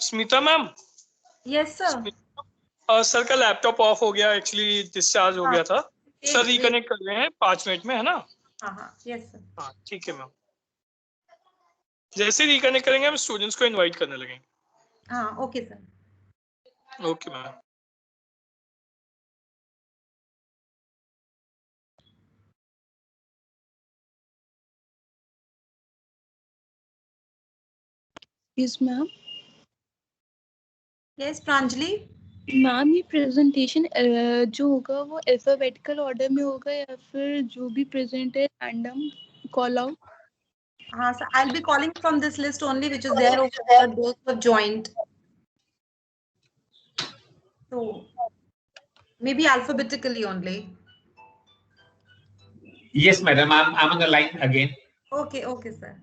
Smita ma'am. Yes sir. Sir का laptop off हो गया, एक्चुअली डिस्चार्ज हो गया था। सर रिकनेक्ट कर रहे हैं 5 मिनट में, है ना? हाँ यस सर। हाँ ठीक है मैम। जैसे रिकनेक्ट करेंगे हम स्टूडेंट्स को इनवाइट करने लगेंगे। हाँ okay sir. Okay ma'am. Yes ma'am. Yes Pranjali. Ma'am ये प्रेजेंटेशन जो होगा वो अल्फाबेटिकल ऑर्डर में होगा या फिर जो भी प्रेजेंट है रैंडम कॉल आउट? हाँ sir, I'll be calling from this list only which is there over there, those who have joined. So maybe alphabetically only. Yes, madam. I'm on the line again. Okay, sir.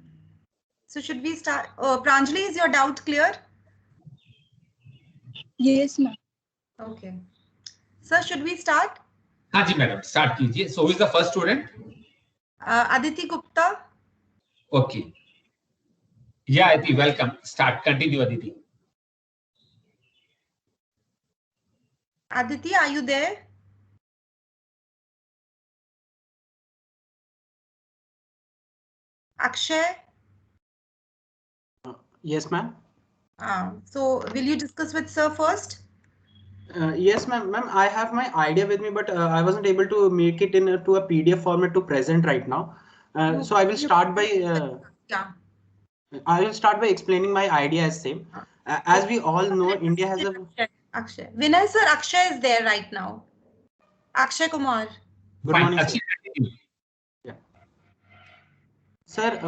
So should we start? Pranjali, is your doubt clear? Yes, ma'am. Okay. Sir, should we start? हाँ जी madam, start कीजिए. So who is the first student? Aditi Gupta. Okay. Yeah, Aditi, welcome. Start. Continue, Aditi. Aditi, are you there? Akshay. Yes, ma'am. So will you discuss with sir first? Yes, ma'am. Ma'am, I have my idea with me, but I wasn't able to make it to a PDF format to present right now. So I will start by I will start by explaining my idea as same. As we all know, India has a Akshay. Vinay sir, Akshay is there right now. Akshay Kumar. Good morning, sir. Yeah. Sir,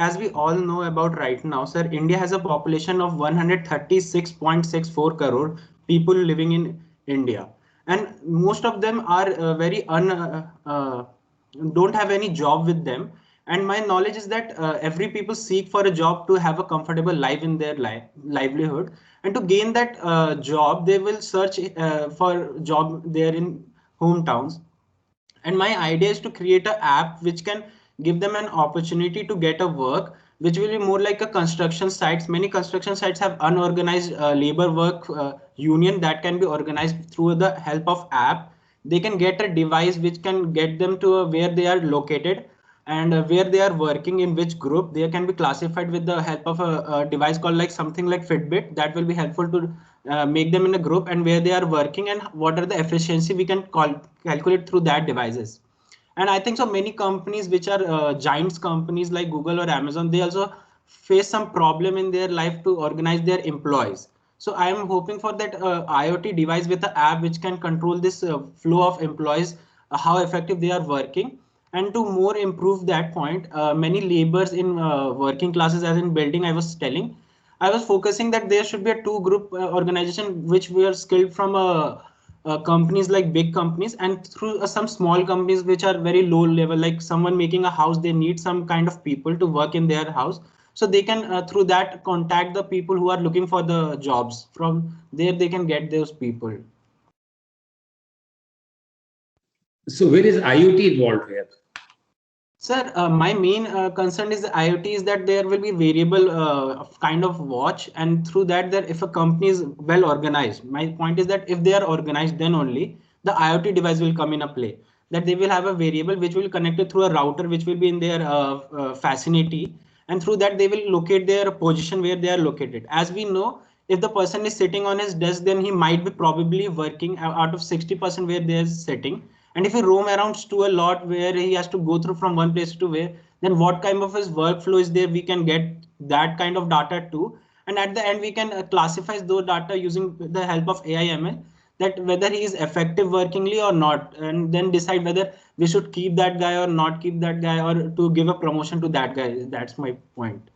as we all know about right now, sir, India has a population of 136.64 crore people living in India, and most of them are don't have any job with them. And my knowledge is that every people seek for a job to have a comfortable life in their livelihood, and to gain that job, they will search for job there in hometowns. And my idea is to create an app which can give them an opportunity to get a work which will be more like a construction sites. Many construction sites have unorganized labor work union that can be organized through the help of app. They can get a device which can get them to where they are located, and where they are working, in which group they can be classified with the help of a device called like something like Fitbit that will be helpful to make them in a group, and where they are working and what are the efficiency we can calculate through that devices. And I think so many companies which are giants companies like Google or Amazon, they also face some problem in their life to organize their employees. So I am hoping for that IoT device with the app which can control this flow of employees, how effective they are working. And to more improve that point, many laborers in working classes, as in building, I was telling, I was focusing that there should be a two group organization which were skilled from companies like big companies, and through some small companies which are very low level, like someone making a house, they need some kind of people to work in their house. So they can through that contact the people who are looking for the jobs. From there they can get those people. So where is IoT involved here? Sir, my main concern is the IoT is that there will be variable kind of watch, and through that, that if a company is well organized, my point is that if they are organized, then only the IoT device will come in a play. That they will have a variable which will connect it through a router, which will be in their vicinity, and through that they will locate their position where they are located. As we know, if the person is sitting on his desk, then he might be probably working out of 60% where they are sitting. And if he roam around to a lot where he has to go through from one place to where, then what kind of his workflow is there, we can get that kind of data too. And at the end, we can classify those data using the help of AI/ML, that whether he is effective workingly or not, and then decide whether we should keep that guy or not keep that guy, or to give a promotion to that guy. That's my point.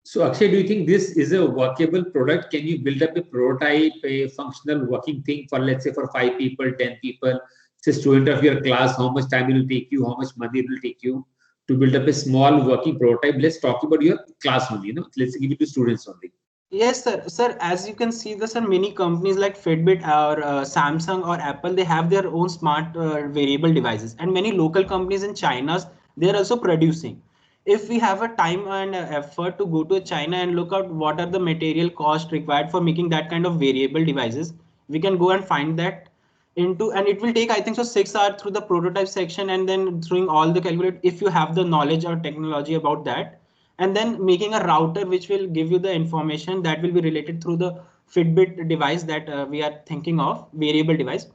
So Akshay, do you think this is a workable product? Can you build up a prototype, a functional working thing for, let's say, for 5 people, 10 people, say student of your class, how much time it will take you, how much money it will take you to build up a small working prototype? Let's talk about your class only, let's give it to students only. Yes, sir. Sir, as you can see, there are many companies like Fitbit or Samsung or Apple. They have their own smart variable devices, and many local companies in China, they're also producing. if we have a time and effort to go to China and look out what are the material cost required for making that kind of variable devices, we can go and find that into, and it will take, I think so, 6 hours through the prototype section, and then doing all the calculate if you have the knowledge or technology about that, and then making a router which will give you the information that will be related through the Fitbit device that we are thinking of, variable device.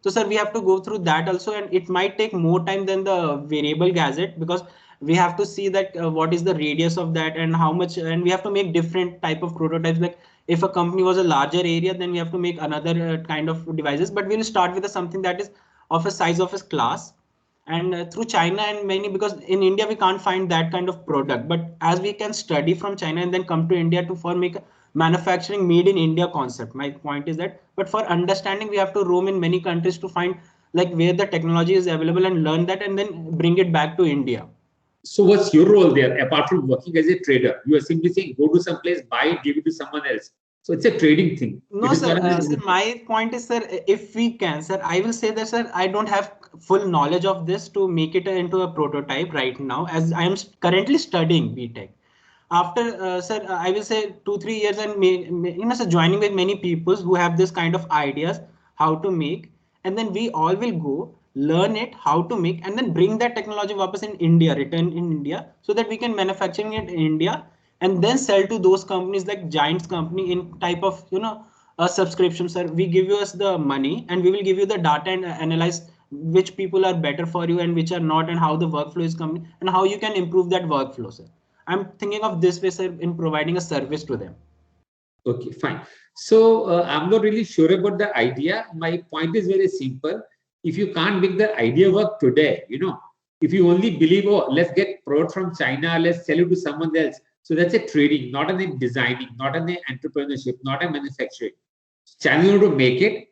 So sir, we have to go through that also, and it might take more time than the variable gadget, because we have to see that what is the radius of that and how much, and we have to make different type of prototypes. Like if a company was a larger area, then we have to make another kind of devices, but we'll start with something that is of a size of a class. And through China and many, because in India we can't find that kind of product, but as we can study from China and then come to India to for make manufacturing made in India concept. My point is that, but for understanding, we have to roam in many countries to find like where the technology is available and learn that and then bring it back to India. So what's your role there apart from working as a trader? You are simply saying go to some place, buy it, give it to someone else. So it's a trading thing. No, sir. Sir, my point is, sir, if we can, sir, I will say that, sir, I don't have full knowledge of this to make it into a prototype right now, as I am currently studying BTech. After, sir, I will say 2-3 years and sir, joining with many people who have this kind of ideas how to make, and then we all will go learn it how to make, and then bring that technology wapas in India, return in India, so that we can manufacturing it in India and then sell to those companies like giants company in type of a subscription. Sir, we give you us the money and we will give you the data and analyze which people are better for you and which are not, and how the workflow is coming and how you can improve that workflow, sir. I'm thinking of this way, sir, in providing a service to them. Okay, fine. So I'm not really sure about the idea. My point is very simple. If you can't make the idea work today, if you only believe, oh, let's get product from China, let's sell it to someone else. So that's a trading, not an designing, not an entrepreneurship, not a manufacturing. China, you have to make it,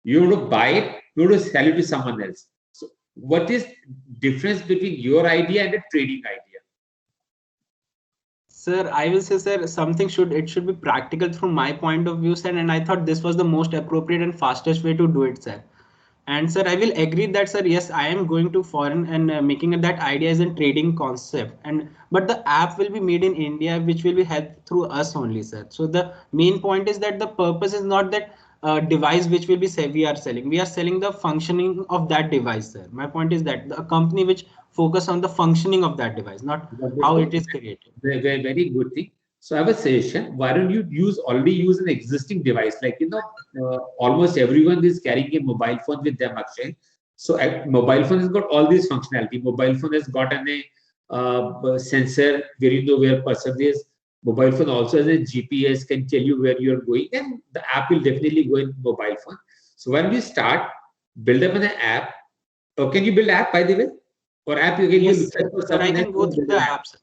you have to buy it, you have to sell it to someone else. So what is difference between your idea and a trading idea? Sir, I will say, sir, something should be practical from my point of view, sir, and I thought this was the most appropriate and fastest way to do it, sir. And sir, I will agree that, sir, yes, I am going to foreign and making that idea as a trading concept, but the app will be made in India, which will be helped through us only, sir. So the main point is that the purpose is not that device which will be we are selling. We are selling the functioning of that device, sir. My point is that the company which focus on the functioning of that device, not how it is created. Very good thing. So I have a suggestion. Why don't you already use an existing device? Like, almost everyone is carrying a mobile phone with them, Akshay. So a mobile phone has got all this functionality. Mobile phone has got a sensor where you know where person is. Mobile phone also has a GPS, can tell you where you're going, and the app will definitely go in mobile phone. So when we start, build up an app. Or can you build app, by the way? Or app you can use? Sir, I can go through the apps.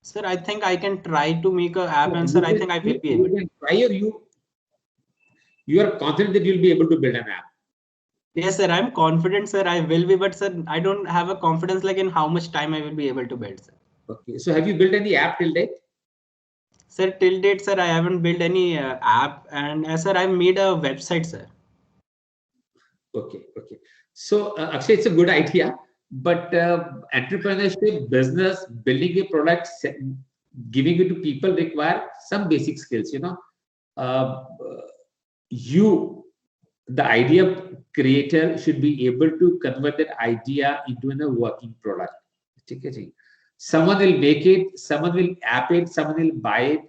Sir, I think I can try to make an app, and sir, I think I will be able. You can try, or you are confident that you'll be able to build an app. Yes, sir, I'm confident, sir, I will be, but sir, I don't have a confidence like in how much time I will be able to build, sir. Okay, so have you built any app till date? Sir, till date, sir, I haven't built any app, and sir, I made a website, sir. Okay. So Akshay, it's a good idea, but entrepreneurship, business, building a product, giving it to people require some basic skills. The idea creator should be able to convert that idea into a working product. Okay. Someone will make it, someone will app it, someone will buy it.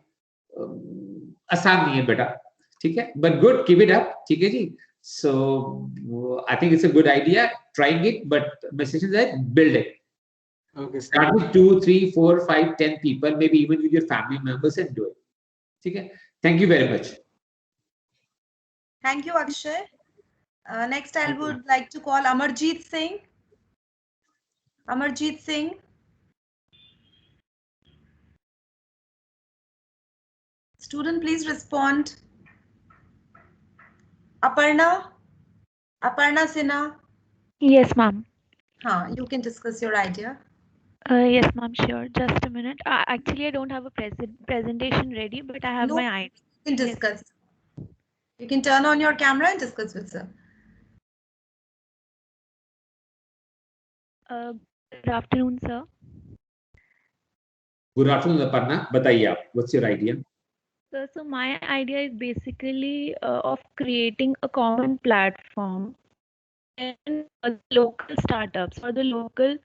Asan nahi hai beta. Okay, but good, keep it up. Okay. So I think it's a good idea, trying it, but my suggestion is that build it. Okay. Start with 2, 3, 4, 5, 10 people, maybe even with your family members, and do it. Okay. Thank you very much. Thank you, Akshay. Next, I would like to call Amarjeet Singh. Amarjeet Singh. Student, please respond. Aparna Sinha. Yes, ma'am. You can discuss your idea. Yes, ma'am, sure. Just a minute. Actually, I don't have a presentation ready, but I have my idea. You can discuss. Yes. You can turn on your camera and discuss with sir. Good afternoon, sir. Good afternoon, Aparna. बताइए आप, what's your idea? So my idea is basically of creating a common platform and local startups or the local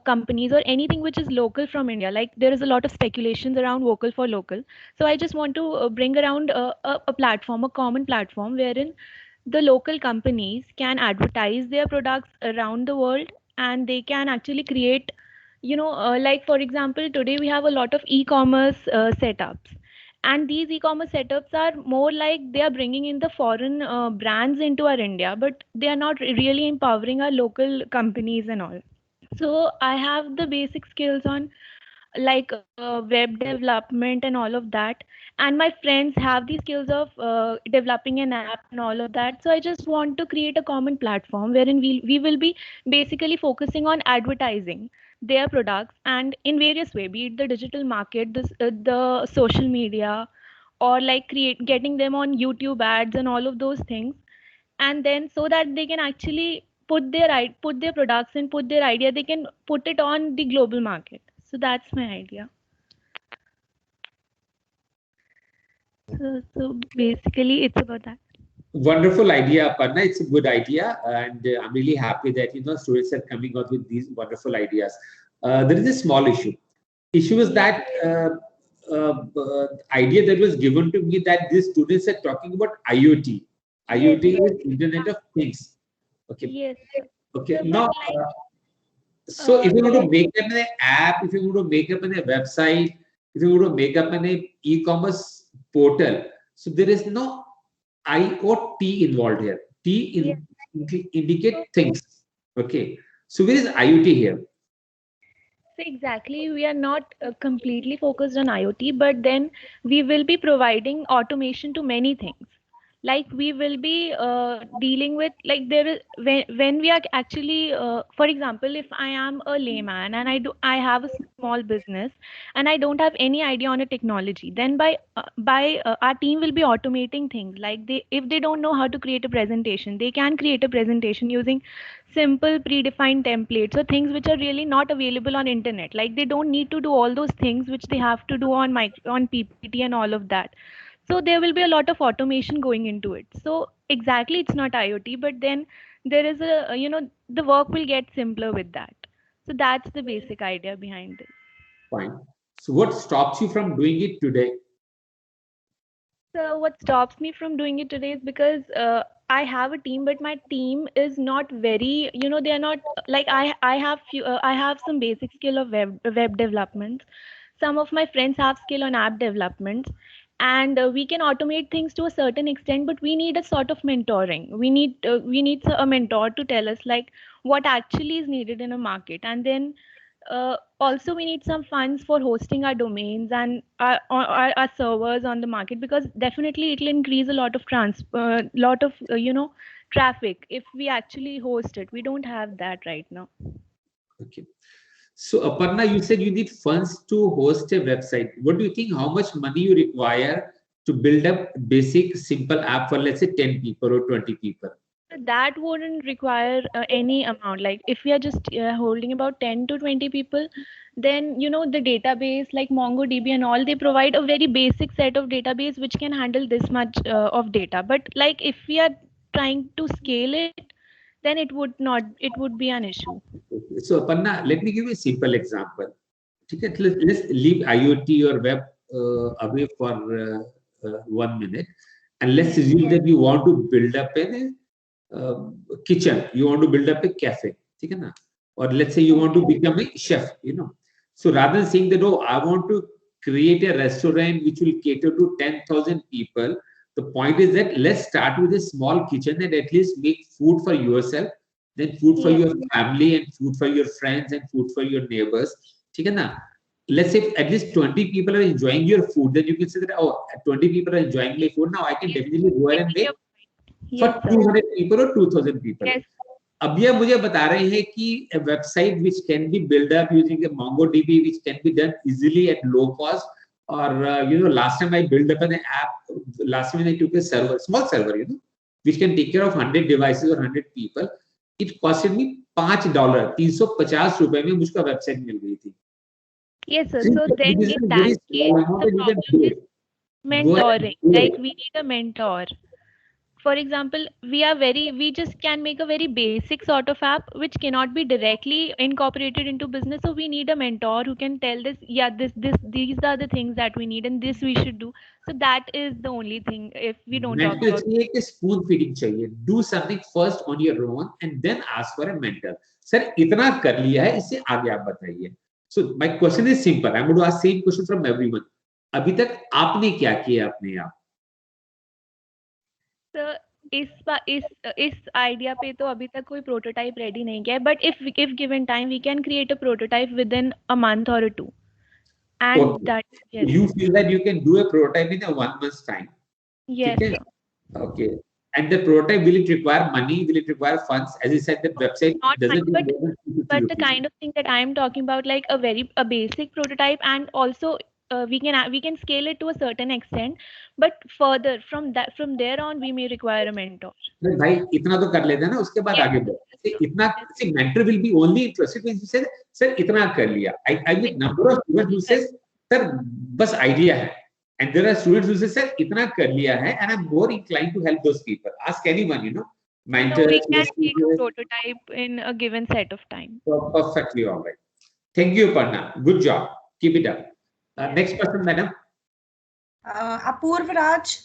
companies or anything which is local from India. Like there is a lot of speculations around vocal for local. So I just want to bring around a platform, a common platform wherein the local companies can advertise their products around the world, and they can actually create, like for example, today we have a lot of e-commerce setups, and these e-commerce setups are more like they are bringing in the foreign brands into our India, but they are not really empowering our local companies and all. So I have the basic skills on like web development and all of that, and my friends have the skills of developing an app and all of that. So I just want to create a common platform wherein we will be basically focusing on advertising their products, and in various way, be it the digital market, the social media, or like getting them on YouTube ads and all of those things, and then so that they can actually put their products and put their idea, they can put it on the global market. So that's my idea. So basically it's about that. Wonderful idea, Aparna. It's a good idea, and I'm really happy that students are coming out with these wonderful ideas. There is a small issue. Issue is that idea that was given to me that these students are talking about IoT. IoT is Internet of Things. Okay. Yes. Okay. So, Now, so if you want to make up an app, if you want to make up a website, if you want to make up an e-commerce portal, so there is no IoT involved here. T indicate things. Okay. So where is IoT here? So exactly, we are not completely focused on IoT, but then we will be providing automation to many things. Like we will be dealing with, like there is when we are actually, for example, if I am a layman and I have a small business and I don't have any idea on a technology, then by our team will be automating things. Like if they don't know how to create a presentation, they can create a presentation using simple predefined templates or things which are really not available on internet. Like they don't need to do all those things which they have to do on PPT and all of that. So there will be a lot of automation going into it. So exactly, it's not IoT, but then there is the work will get simpler with that. So that's the basic idea behind this. Fine. So what stops you from doing it today? So what stops me from doing it today is because I have a team, but my team is not very, they are not like I have some basic skill of web development. Some of my friends have skill on app development, and we can automate things to a certain extent, but we need a sort of mentoring. We need a mentor to tell us like what actually is needed in a market, and then also we need some funds for hosting our domains and our servers on the market, because definitely it will increase a lot of traffic if we actually host it. We don't have that right now. Okay. So Aparna, you said you need funds to host a website. What do you think? How much money you require to build up basic simple app for, let's say, 10 people or 20 people? That wouldn't require any amount. Like if we are just holding about 10 to 20 people, then the database like MongoDB and all, they provide a very basic set of database which can handle this much of data. But like if we are trying to scale it, then it would be an issue. So Aparna, let me give you a simple example. Okay, let's leave IoT or web away for 1 minute, and let's assume that you want to build up a kitchen, you want to build up a cafe, okay, na? Or let's say you want to become a chef, So rather than saying that, oh, I want to create a restaurant which will cater to 10,000 people, the point is that let's start with a small kitchen and at least make food for yourself, then food for your family and food for your friends and food for your neighbors. Okay, na? Let's say at least 20 people are enjoying your food, then you can say that, oh, 20 people are enjoying my food, now I can definitely go ahead and make for 200 people or 2,000 people. Yes. अब ये मुझे बता रहे हैं कि a website which can be built up using a MongoDB, which can be done easily at low cost, or last time I built up an app, last time I took a server, small server, which can take care of 100 devices or 100 people, it costed me $5, 350 रुपए में मुझको website मिल गई थी. Yes, sir. See, So then this is in a that very case, small amount the and you can problem do is it. Go ahead, mentoring. do Like it. we need a mentor. For example, we just can make a very basic sort of app which cannot be directly incorporated into business. So we need a mentor who can tell this, yeah, these are the things that we need and this we should do. So that is the only thing if we don't talk mentor about. चाहिए कि spoon feeding चाहिए. Do something first on your own and then ask for a mentor. Sir इतना कर लिया है, इससे आगे आप बताइए. So my question is simple. I am going to ask same question from everyone. अभी तक आपने क्या किया अपने आप? सर इस आइडिया पे तो अभी तक कोई प्रोटोटाइप रेडी नहीं किया है, but if given time we can create a prototype within a month और 2 and Okay. That yes You feel that you can do a prototype in a 1 month's time. Yes ठीक है? Okay. And the prototype, will it require money? Will it require funds? As you said, the website not doesn't money, need more than 250 but the rupees. kind of thing that I am talking about, like a basic prototype, and also we can scale it to a certain extent, but further from there on we may require a mentor. नहीं भाई इतना तो कर लेते हैं ना, उसके बाद Yes, आगे sir. बढ़ो. इतना see, mentor will be only interested when you say sir इतना कर लिया. I mean number of students who says sir बस idea है, and there are students who say sir इतना कर लिया है and I'm more inclined to help those people. Ask anyone, you know, So mentors, we can students, create a prototype in a given set of time. perfectly all right. Thank you, Parna. Good job. Keep it up. Next person, madam. Apurv Raj.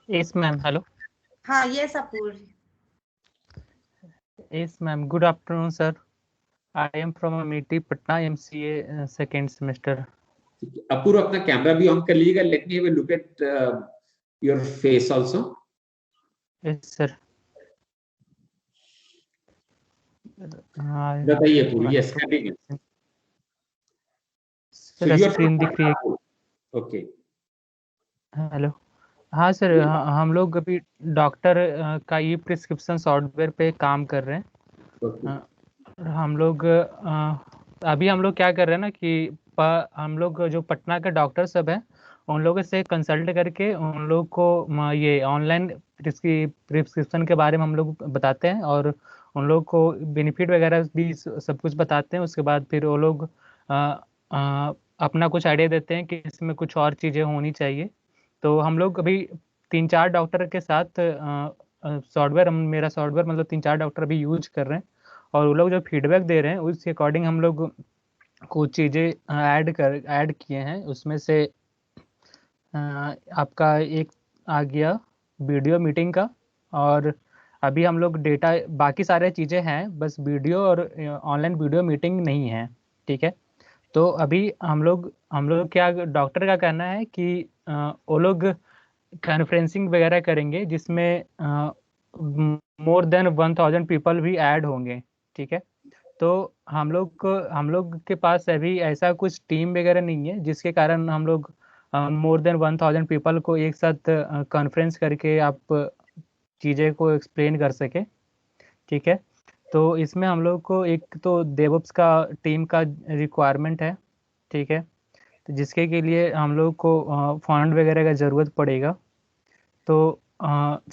Yes, ma'am. Hello. हाँ, yes, Apurv. Yes, ma'am. Good afternoon, sir. I am from Amity, Patna, MCA second semester. अपूर्व अपना camera भी on कर लीजिएगा. Let me have a look at your face also. Yes, sir. बताइए अपूर्व. Yes, continue. So sir you are screen from दिख रही है. Okay. Hello. हाँ sir, हम लोग अभी डॉक्टर का ई प्रिस्क्रिप्शन सॉफ्टवेयर पे काम कर रहे हैं. Okay. हम लोग अभी हम लोग क्या कर रहे हैं ना कि हम लोग जो पटना के डॉक्टर सब हैं उन लोगों से कंसल्ट करके उन लोग को ये ऑनलाइन प्रिस्क्रिप्शन के बारे में हम लोग बताते हैं और उन लोग को बेनिफिट वगैरह भी सब कुछ बताते हैं. उसके बाद फिर वो लोग अपना कुछ आइडिया देते हैं कि इसमें कुछ और चीज़ें होनी चाहिए. तो हम लोग अभी 3-4 डॉक्टर के साथ सॉफ्टवेयर मेरा सॉफ्टवेयर मतलब 3-4 डॉक्टर अभी यूज कर रहे हैं और वो लोग जो फीडबैक दे रहे हैं उसके अकॉर्डिंग हम लोग कुछ चीज़ें ऐड किए हैं. उसमें से आपका एक आ गया वीडियो मीटिंग का, और अभी हम लोग डेटा बाकी सारे चीज़ें हैं, बस वीडियो और ऑनलाइन वीडियो मीटिंग नहीं है. ठीक है. तो अभी हम लोग क्या डॉक्टर का कहना है कि वो लोग कॉन्फ्रेंसिंग वगैरह करेंगे जिसमें मोर देन 1000 पीपल भी ऐड होंगे. ठीक है. तो हम लोग के पास अभी ऐसा कुछ टीम वगैरह नहीं है जिसके कारण हम लोग मोर देन 1000 पीपल को एक साथ कॉन्फ्रेंस करके आप चीज़ें को एक्सप्लेन कर सके. ठीक है. तो इसमें हम लोग को एक तो डेवऑप्स का टीम का रिक्वायरमेंट है. ठीक है. तो जिसके के लिए हम लोग को फंड वगैरह का ज़रूरत पड़ेगा. तो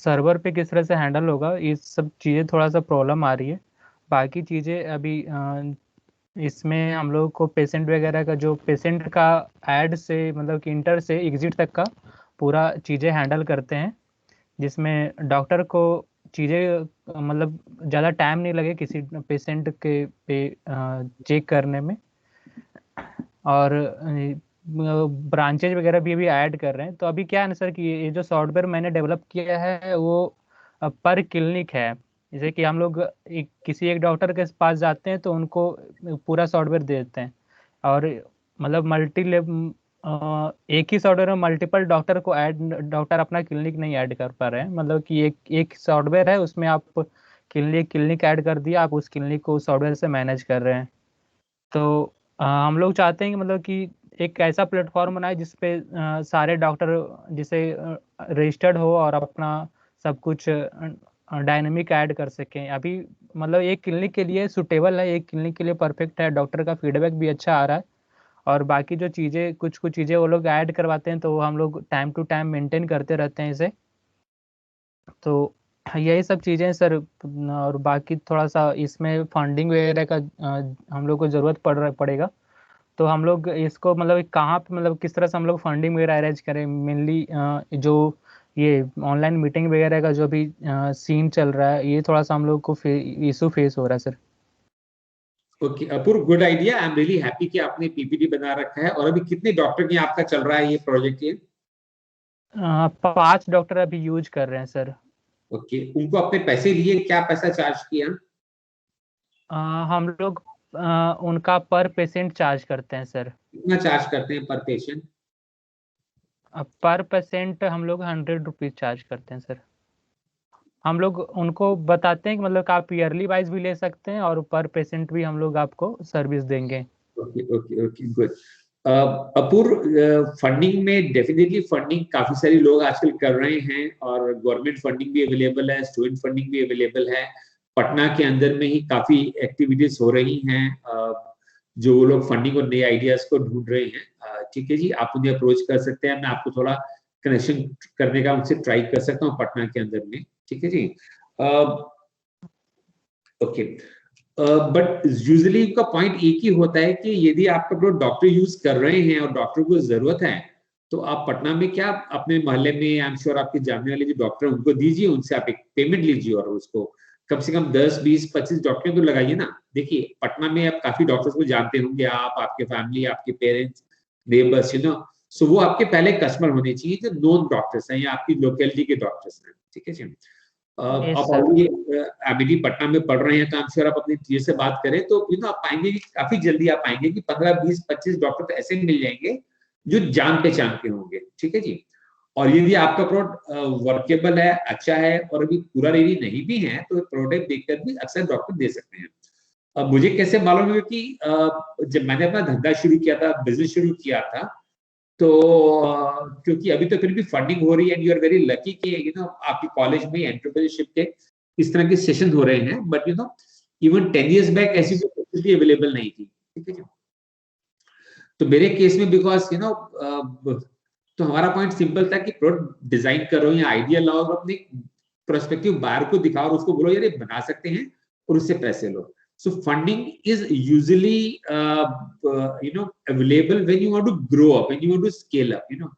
सर्वर पे किस तरह से हैंडल होगा, ये सब चीज़ें थोड़ा सा प्रॉब्लम आ रही है. बाकी चीज़ें अभी इसमें हम लोग को पेशेंट वगैरह का जो पेशेंट का ऐड से मतलब कि इंटर से एग्जिट तक का पूरा चीज़ें हैंडल करते हैं, जिसमें डॉक्टर को चीज़ें मतलब ज़्यादा टाइम नहीं लगे किसी पेशेंट के पे चेक करने में. और ब्रांचेज वगैरह भी अभी ऐड कर रहे हैं. तो अभी क्या है ना सर कि ये जो सॉफ्टवेयर मैंने डेवलप किया है वो पर क्लिनिक है. जैसे कि हम लोग किसी एक डॉक्टर के पास जाते हैं तो उनको पूरा सॉफ्टवेयर दे देते हैं, और मतलब एक ही सॉफ्टवेयर में मल्टीपल डॉक्टर अपना क्लिनिक नहीं ऐड कर पा रहे हैं. मतलब कि एक सॉफ्टवेयर है उसमें आप क्लिनिक ऐड कर दिया, आप उस क्लिनिक को सॉफ्टवेयर से मैनेज कर रहे हैं. तो हम लोग चाहते हैं कि मतलब कि एक ऐसा प्लेटफॉर्म बनाए जिसपे सारे डॉक्टर जिसे रजिस्टर्ड हो और अपना सब कुछ डायनेमिक ऐड कर सकें. अभी मतलब एक क्लिनिक के लिए सुटेबल है, एक क्लिनिक के लिए परफेक्ट है, डॉक्टर का फीडबैक भी अच्छा आ रहा है. और बाकी जो चीज़ें कुछ चीज़ें वो लोग ऐड करवाते हैं तो हम लोग टाइम टू टाइम मेंटेन करते रहते हैं इसे. तो यही सब चीज़ें हैं सर। और बाकी थोड़ा सा इसमें फंडिंग वगैरह का हम लोग को ज़रूरत पड़ेगा। तो हम लोग इसको मतलब कहाँ पे मतलब किस तरह से हम लोग फंडिंग वगैरह अरेंज करें, मेनली जो ये ऑनलाइन मीटिंग वगैरह का जो भी सीन चल रहा है, ये थोड़ा सा हम लोग को इशू फेस हो रहा है sir. Okay Apoorv, good idea. I am really happy कि आपने पीपीटी बना रखा है। और अभी कितने डॉक्टर की आपका चल रहा है ये प्रोजेक्ट? ये 5 डॉक्टर अभी यूज कर रहे हैं सर। ओके, उनको अपने पैसे लिए, क्या पैसा चार्ज किया? हम लोग उनका पर पेशेंट चार्ज करते हैं सर। कितना चार्ज करते हैं पर पेशेंट? पर पेशेंट हम लोग 100 रुपीज चार्ज करते हैं सर। हम लोग उनको बताते हैं कि मतलब कि आप ईयरली वाइज भी ले सकते हैं और पर पेशेंट भी हम लोग आपको सर्विस देंगे। Okay okay okay, good. Apurva, funding में डेफिनेटली फंडिंग काफी सारे लोग आजकल कर रहे हैं और गवर्नमेंट फंडिंग भी अवेलेबल है, स्टूडेंट फंडिंग भी अवेलेबल है। पटना के अंदर में ही काफी एक्टिविटीज हो रही हैं, जो वो लोग फंडिंग और नए आइडियाज को ढूंढ रहे हैं। ठीक है जी, आप उन्हें अप्रोच कर सकते हैं। मैं आपको थोड़ा कनेक्शन करने का उनसे ट्राई कर सकता हूँ पटना के अंदर में। ठीक है जी। ओके, बट यूजुअली का पॉइंट एक ही होता है कि यदि आपका प्रोडक्ट डॉक्टर यूज कर रहे हैं और डॉक्टर को जरूरत है, तो आप पटना में क्या अपने मोहल्ले में, आई एम श्योर आपके जानने वाले जो डॉक्टर हैं उनको दीजिए, उनसे आप एक पेमेंट लीजिए और उसको कम से कम 10, 20, 25 डॉक्टर तो लगाइए ना। देखिए पटना में आप काफी डॉक्टर्स को जानते होंगे, आप, आपके फैमिली, आपके पेरेंट्स, नेबर्स, यू नो, सो वो आपके पहले कस्टमर होने चाहिए जो नोन डॉक्टर्स हैं या आपकी लोकेलिटी के डॉक्टर्स हैं। ठीक है जी। आप ऑलरेडी एमडी पटना में पढ़ रहे हैं तो आई एम श्योर आप अपनी टीचर से बात करें तो यू नो आप पाएंगे कि काफी जल्दी आप पाएंगे कि 15, 20, 25 डॉक्टर तो ऐसे मिल जाएंगे जो जान पहचान के होंगे। ठीक है जी। और यदि आपका प्रोडक्ट वर्केबल है, अच्छा है और अभी पूरा रेडी नहीं भी है, तो प्रोडक्ट देखकर भी अक्सर डॉक्टर दे सकते हैं। अब मुझे कैसे मालूम है कि जब मैंने अपना धंधा शुरू किया था, बिजनेस शुरू किया था, तो क्योंकि अभी तो फिर भी फंडिंग हो रही है and you are very lucky कि यू नो आपके कॉलेज में एंटरप्रेन्योरशिप के इस तरह के सेशन हो रहे हैं, but you know even 10 years back ऐसी कोई फैसिलिटी अवेलेबल नहीं थी। ठीक है जी। तो मेरे केस में बिकॉज यू नो तो हमारा पॉइंट सिंपल था कि प्रोडक्ट डिजाइन करो या आइडिया लाओ और अपने प्रोस्पेक्टिव बायर को दिखाओ और उसको बोलो यार ये बना सकते हैं और उससे पैसे लो। So funding is usually you know available when you want to grow up, when you want to scale up, you know.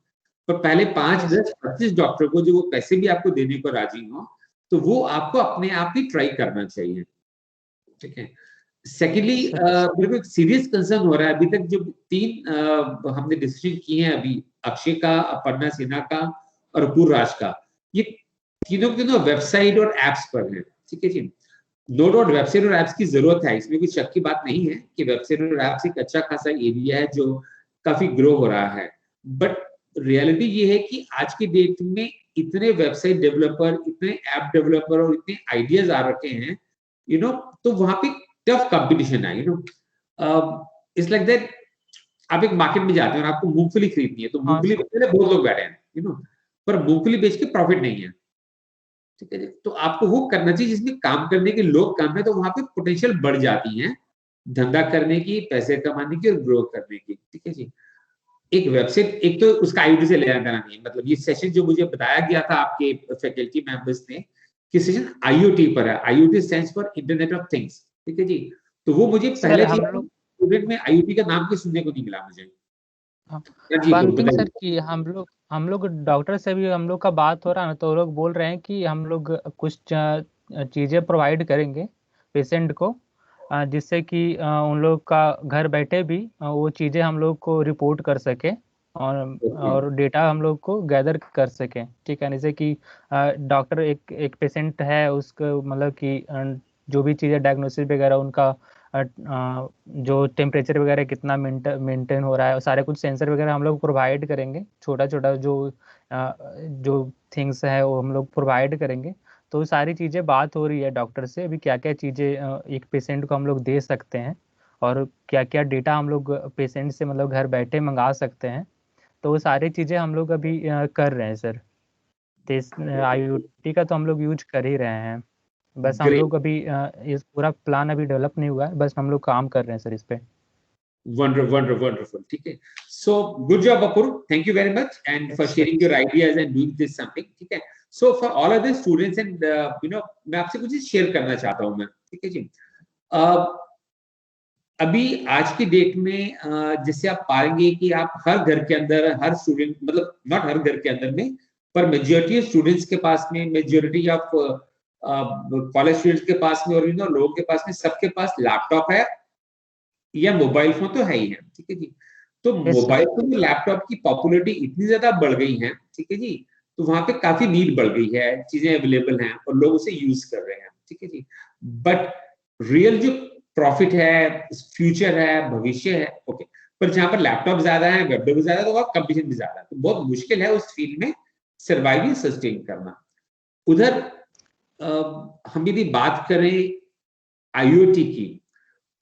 पर पहले 5, 10, 25 डॉक्टर को जो वो पैसे भी आपको देने को राजी हो, तो वो आपको अपने आप ही ट्राई करना चाहिए। ठीक है। सेकेंडली मेरे को एक सीरियस कंसर्न हो रहा है, अभी तक जो 3 हमने डिसीजन किए हैं अभी, अक्षय का, अपर्णा सिन्हा का और अपूर्व राज का, ये तीनों वेबसाइट और एप्स पर है। ठीक है जी। नो डाउट वेबसाइट और एप्स की जरूरत है, इसमें कोई शक की बात नहीं है कि वेबसाइट और एप्स एक अच्छा खासा एरिया है जो काफी ग्रो हो रहा है। बट रियलिटी ये है कि आज के डेट में इतने वेबसाइट डेवलपर, इतने ऐप डेवलपर और इतने आइडियाज आ रखे हैं, यू नो, तो वहां पे टफ कंपटीशन है। You know it's like that, आप एक मार्केट में जाते हैं और आपको मूंगफली खरीदनी है, तो मूंगफली बेचने बहुत लोग बैठे हैं, यू नो, पर मूंगफली बेच के प्रॉफिट नहीं है। ठीक है जी। तो आपको वो करना चाहिए जिसमें काम करने के लोग कम है, तो वहां पे पोटेंशियल बढ़ जाती है धंधा करने की, पैसे कमाने की और ग्रो करने की। ठीक है जी। एक वेबसाइट, एक तो उसका आईओटी से लेना देना नहीं है। मतलब ये सेशन जो मुझे बताया गया था आपके फैकल्टी मेंबर्स ने कि सेशन आईओटी पर है, IoT stands for internet of things. ठीक है जी। तो वो मुझे पहले स्टूडेंट में आईओटी का नाम भी सुनने को नहीं मिला मुझे। वन थिंग सर कि हम लोग डॉक्टर से भी हम लोग का बात हो रहा है ना, तो वो लोग बोल रहे हैं कि हम लोग कुछ चीज़ें प्रोवाइड करेंगे पेशेंट को, जिससे कि उन लोग का घर बैठे भी वो चीज़ें हम लोग को रिपोर्ट कर सके और डेटा हम लोग को गैदर कर सके। ठीक है। जैसे कि डॉक्टर एक पेशेंट है, उसको मतलब कि जो भी चीज़ें डायग्नोसिस वगैरह, उनका जो टेम्परेचर वगैरह कितना मेंटेन हो रहा है, सारे कुछ सेंसर वगैरह हम लोग प्रोवाइड करेंगे। छोटा छोटा जो थिंग्स है वो हम लोग प्रोवाइड करेंगे। तो सारी चीज़ें बात हो रही है डॉक्टर से अभी, क्या क्या चीज़ें एक पेशेंट को हम लोग दे सकते हैं और क्या क्या डेटा हम लोग पेशेंट से मतलब घर बैठे मंगा सकते हैं। तो वो सारी चीज़ें हम लोग अभी कर रहे हैं सर। तो इस IoT का तो हम लोग यूज कर ही रहे हैं, बस हम लोग अभी इस पूरा प्लान अभी डेवलप नहीं हुआ है, बस हम लोग काम कर रहे हैं सर इस पे। वंडरफुल। ठीक है। So good job Apoorv, thank you very much and for sharing your ideas and doing this something. ठीक है। So for all other students and मैं आपसे कुछ शेयर करना चाहता हूँ मैं, ठीक है जी। अभी आज की डेट में जैसे आप पाएंगे कि आप हर घर के अंदर, हर स्टूडेंट, मतलब नॉट हर घर के अंदर में, पर मेजोरिटी ऑफ स्टूडेंट्स के पास में, मेजोरिटी ऑफ कॉलेज स्टूडेंट्स के पास में और लोगों के पास में, सबके पास लैपटॉप है या मोबाइल फोन तो है ही है, ठीक है जी। तो मोबाइल फोन और लैपटॉप की पॉपुलरिटी इतनी ज्यादा बढ़ गई है, ठीक है जी, तो वहां पे काफी नीड बढ़ गई है, चीजें अवेलेबल हैं और लोग उसे यूज कर रहे हैं, ठीक है जी। बट रियल जो प्रॉफिट है, फ्यूचर है, भविष्य है, ओके, पर जहां पर लैपटॉप ज्यादा है, वेब डेवलप ज्यादा है, तो वहां कंपटीशन भी ज्यादा है, तो बहुत मुश्किल है उस फील्ड में सर्वाइव या सस्टेन करना। उधर हम यदि बात करें आईओटी की,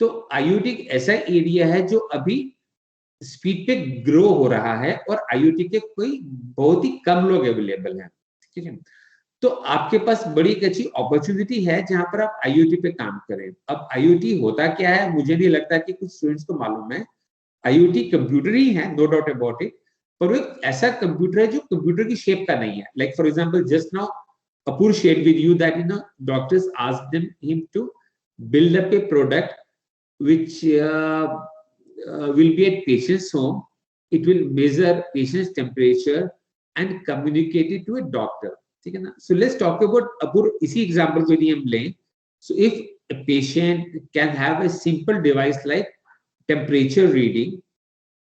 तो आईओटी एक ऐसा एरिया है जो अभी स्पीड पे ग्रो हो रहा है और आईओटी के कोई बहुत ही कम लोग अवेलेबल हैं, ठीक है। तो आपके पास बड़ी एक अच्छी अपॉर्चुनिटी है जहां पर आप आईओटी पे काम करें। अब आईओटी होता क्या है, मुझे नहीं लगता कि कुछ स्टूडेंट्स को मालूम है। आईओटी कंप्यूटर ही है, नो डाउट अबाउट इट, पर वो एक ऐसा कंप्यूटर है जो कंप्यूटर की शेप का नहीं है। Like for example, just now Apur shared with you that doctors asked him to build up a product which will be at patient's home. It will measure patient's temperature and communicate it to a doctor. ठीक है ना? So let's talk about Apur. इसी example को यदि हम लें, so if a patient can have a simple device like temperature reading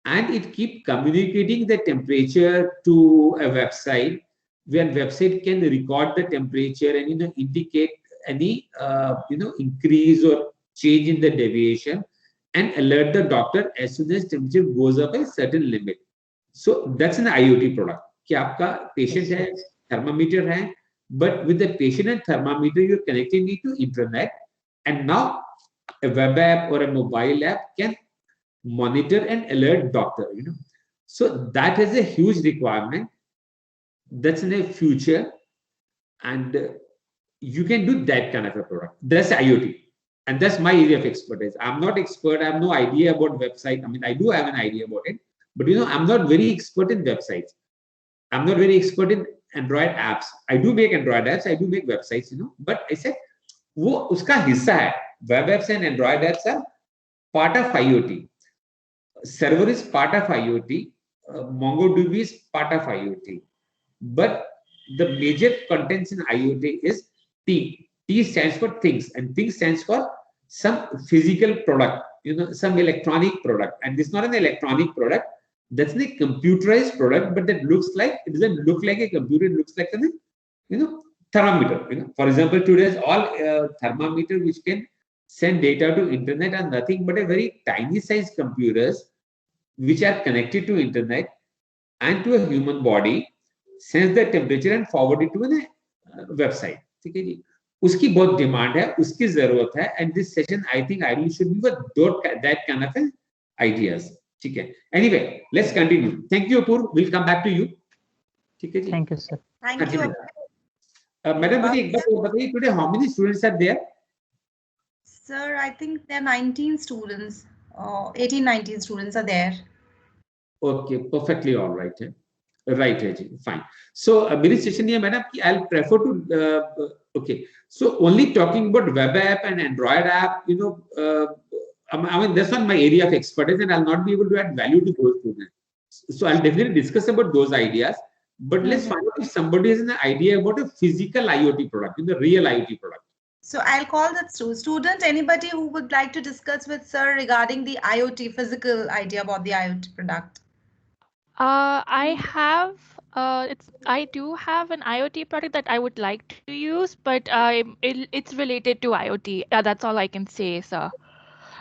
and it keep communicating the temperature to a website, where website can record the temperature and indicate any increase or change in the deviation and alert the doctor as soon as temperature goes up a certain limit. So that's an IoT product. कि आपका patient है, thermometer है, but with the patient and thermometer you're connecting it to internet, and now a web app or a mobile app can monitor and alert doctor. So that is a huge requirement. That's in the future, and you can do that kind of a product. That's IoT, and that's my area of expertise. I'm not expert. I have no idea about website. I mean, I do have an idea about it, but I'm not very expert in websites. I'm not very expert in Android apps. I do make Android apps. I do make websites. But I said, वो उसका हिस्सा है. Web apps and Android apps are part of IoT. Server is part of IoT. MongoDB is part of IoT. But the major contents in IoT is T. T stands for things, and things stands for some physical product, some electronic product. And this is not an electronic product. That's a computerized product, but that looks like, it doesn't look like a computer. It looks like a thermometer. For example, today's all thermometer which can send data to internet are nothing but a very tiny size computers which are connected to internet and to a human body, sense the temperature and forward it to a website. ठीक है जी, उसकी बहुत demand है, उसकी जरूरत है, and this session I think ideally should be with that kind of ideas. ठीक है, anyway let's continue. Thank you Apur, we'll come back to you. ठीक है जी, Thank you sir. Thank you. Madam मुझे एक बात बताइए, today how many students are there? Sir, I think there are 19 students, 18-19 students are there. Okay, perfectly all right. Right, fine. So मेरी session ये madam कि I'll prefer to okay. So only talking about web app and Android app, I mean that's not my area of expertise, and I'll not be able to add value to those students. So I'll definitely discuss about those ideas. But let's find out if somebody has an idea about a physical IoT product, real IoT product. So I'll call that student. Anybody who would like to discuss with sir regarding the IoT physical idea about the IoT product. I do have an IoT product that I would like to use, but it's related to IoT. That's all I can say, sir.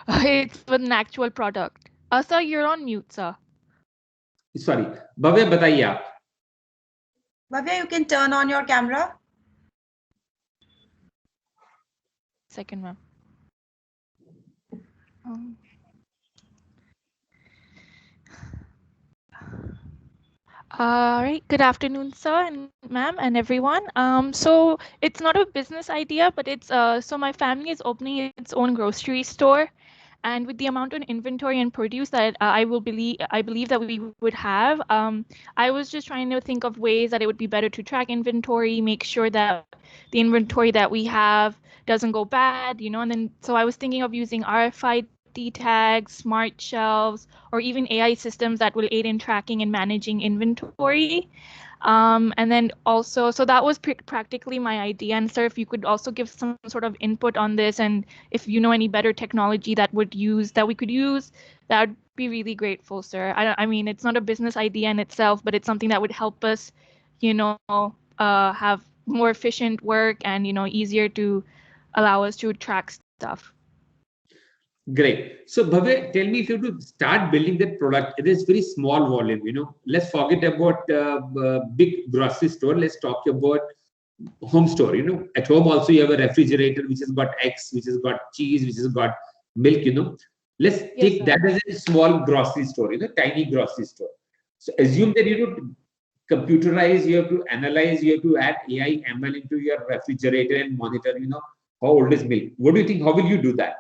It's an actual product. Sir, you're on mute, sir. Sorry, Bhavya, बताइए आप. Bhavya, you can turn on your camera. Second, ma'am. All right. Good afternoon, sir and ma'am and everyone. So it's not a business idea, but it's so my family is opening its own grocery store, And with the amount of inventory and produce that I believe that we would have, I was just trying to think of ways that it would be better to track inventory, make sure that the inventory that we have doesn't go bad, you know. And then so I was thinking of using RFID tags, smart shelves, or even AI systems that will aid in tracking and managing inventory. And then also, so that was practically my idea. And sir, if you could also give some sort of input on this, and if you know any better technology that we could use, that would be really grateful, sir. I mean, it's not a business idea in itself, but it's something that would help us, you know, have more efficient work and, you know, easier to allow us to track stuff. Great. So Bhavya, tell me, if you have to start building that product, it is very small volume, you know. Let's forget about big grocery store. Let's talk about home store. You know, at home also you have a refrigerator which has got eggs, which has got cheese, which has got milk. You know, let's take sir. that as a small grocery store. You know, tiny grocery store. So assume that you have to computerize, you have to analyze, you have to add AI ML into your refrigerator and monitor. You know, how old is milk? What do you think? How will you do that?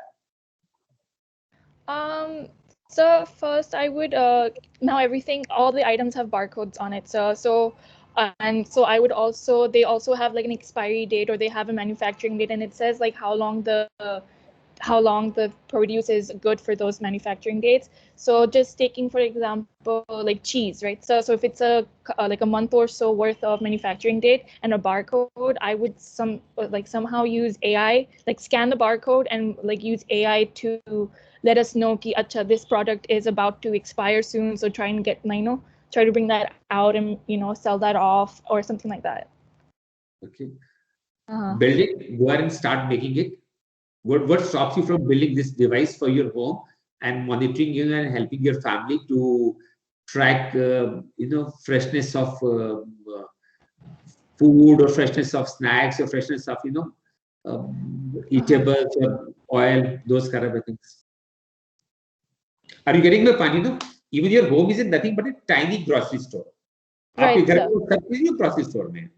So first I would now all the items have barcodes on it. And so I would also, they also have like an expiry date, or they have a manufacturing date, and it says like how long the produce is good for those manufacturing dates. So just taking, for example, like cheese, right? So if it's like a month or so worth of manufacturing date and a barcode, I would somehow use AI, like scan the barcode and like use AI to let us know ki, acha, this product is about to expire soon. So try and get, you know, try to bring that out and, you know, sell that off or something like that. Okay. Build it, go ahead and start making it. What stops you from building this device for your home and monitoring you and helping your family to track, you know, freshness of food, or freshness of snacks, or freshness of, you know, eatables or oil, those kind of things? Are you getting my point? You know, even your home isn't nothing but a tiny grocery store. Right, sir. Grocery store, man.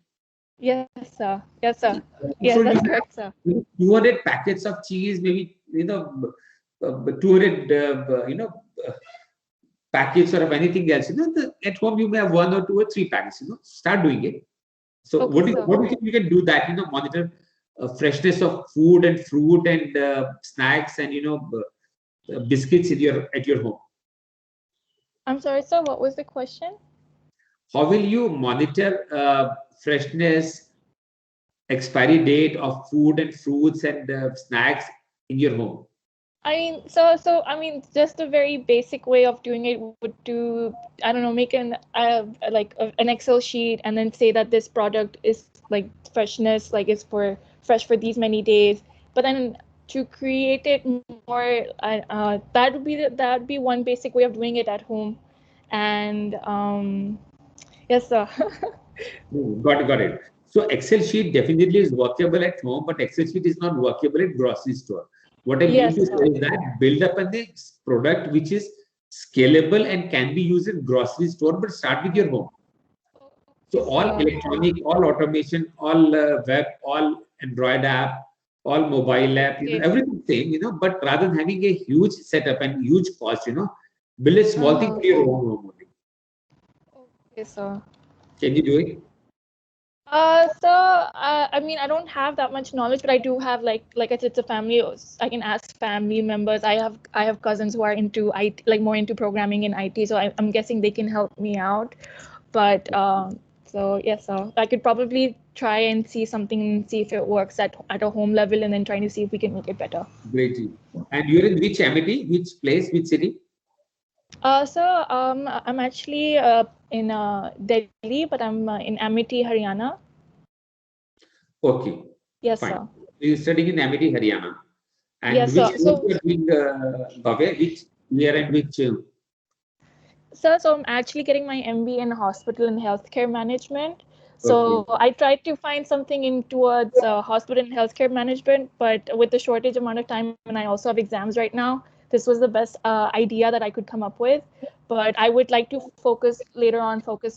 Yes, sir. Yes, sir. Yes, that's correct, sir. 200 packets of cheese, maybe, you know, 200, you know, packets or of anything else. You know, at home you may have 1 or 2 or 3 packets. You know, start doing it. So Okay, what do you think you can do that? You know, monitor freshness of food and fruit and snacks and, you know, biscuits at your home. I'm sorry, sir. What was the question? How will you monitor freshness, expiry date of food and fruits and snacks in your home? I mean, so I mean, just a very basic way of doing it would do, I don't know, make an Excel sheet and then say that this product is like freshness, like it's fresh for these many days. But then to create it more, that would be one basic way of doing it at home. And yes, sir. Got it. So Excel sheet definitely is workable at home, but Excel sheet is not workable at grocery store. What I mean to say is that build up a product which is scalable and can be used in grocery store, but start with your home. So all electronic, all automation, all web, all Android app, all mobile app, you know, everything same, you know, but rather than having a huge setup and huge cost, you know, build a small thing for your own home only. Okay, sir. Can you do it? I mean, I don't have that much knowledge, but I do have like I said, it's a family. I can ask family members. I have cousins who are into IT, like more into programming in IT. So I'm guessing they can help me out. But so yes, so I could probably try and see something, see if it works at a home level, and then trying to see if we can make it better. Great. And you're in which amity, which place, which city? I'm actually in Delhi, but I'm in Amity, Haryana. Okay. Yes, fine. sir. You're studying in Amity, Haryana. And yes, which sir. So, you're doing, Bhavya, which year and which? Sir, so I'm actually getting my MBA in hospital and healthcare management. So I tried to find something in towards hospital and healthcare management, but with the shortage amount of time, and I also have exams right now, this was the best idea that I could come up with. But I would like to focus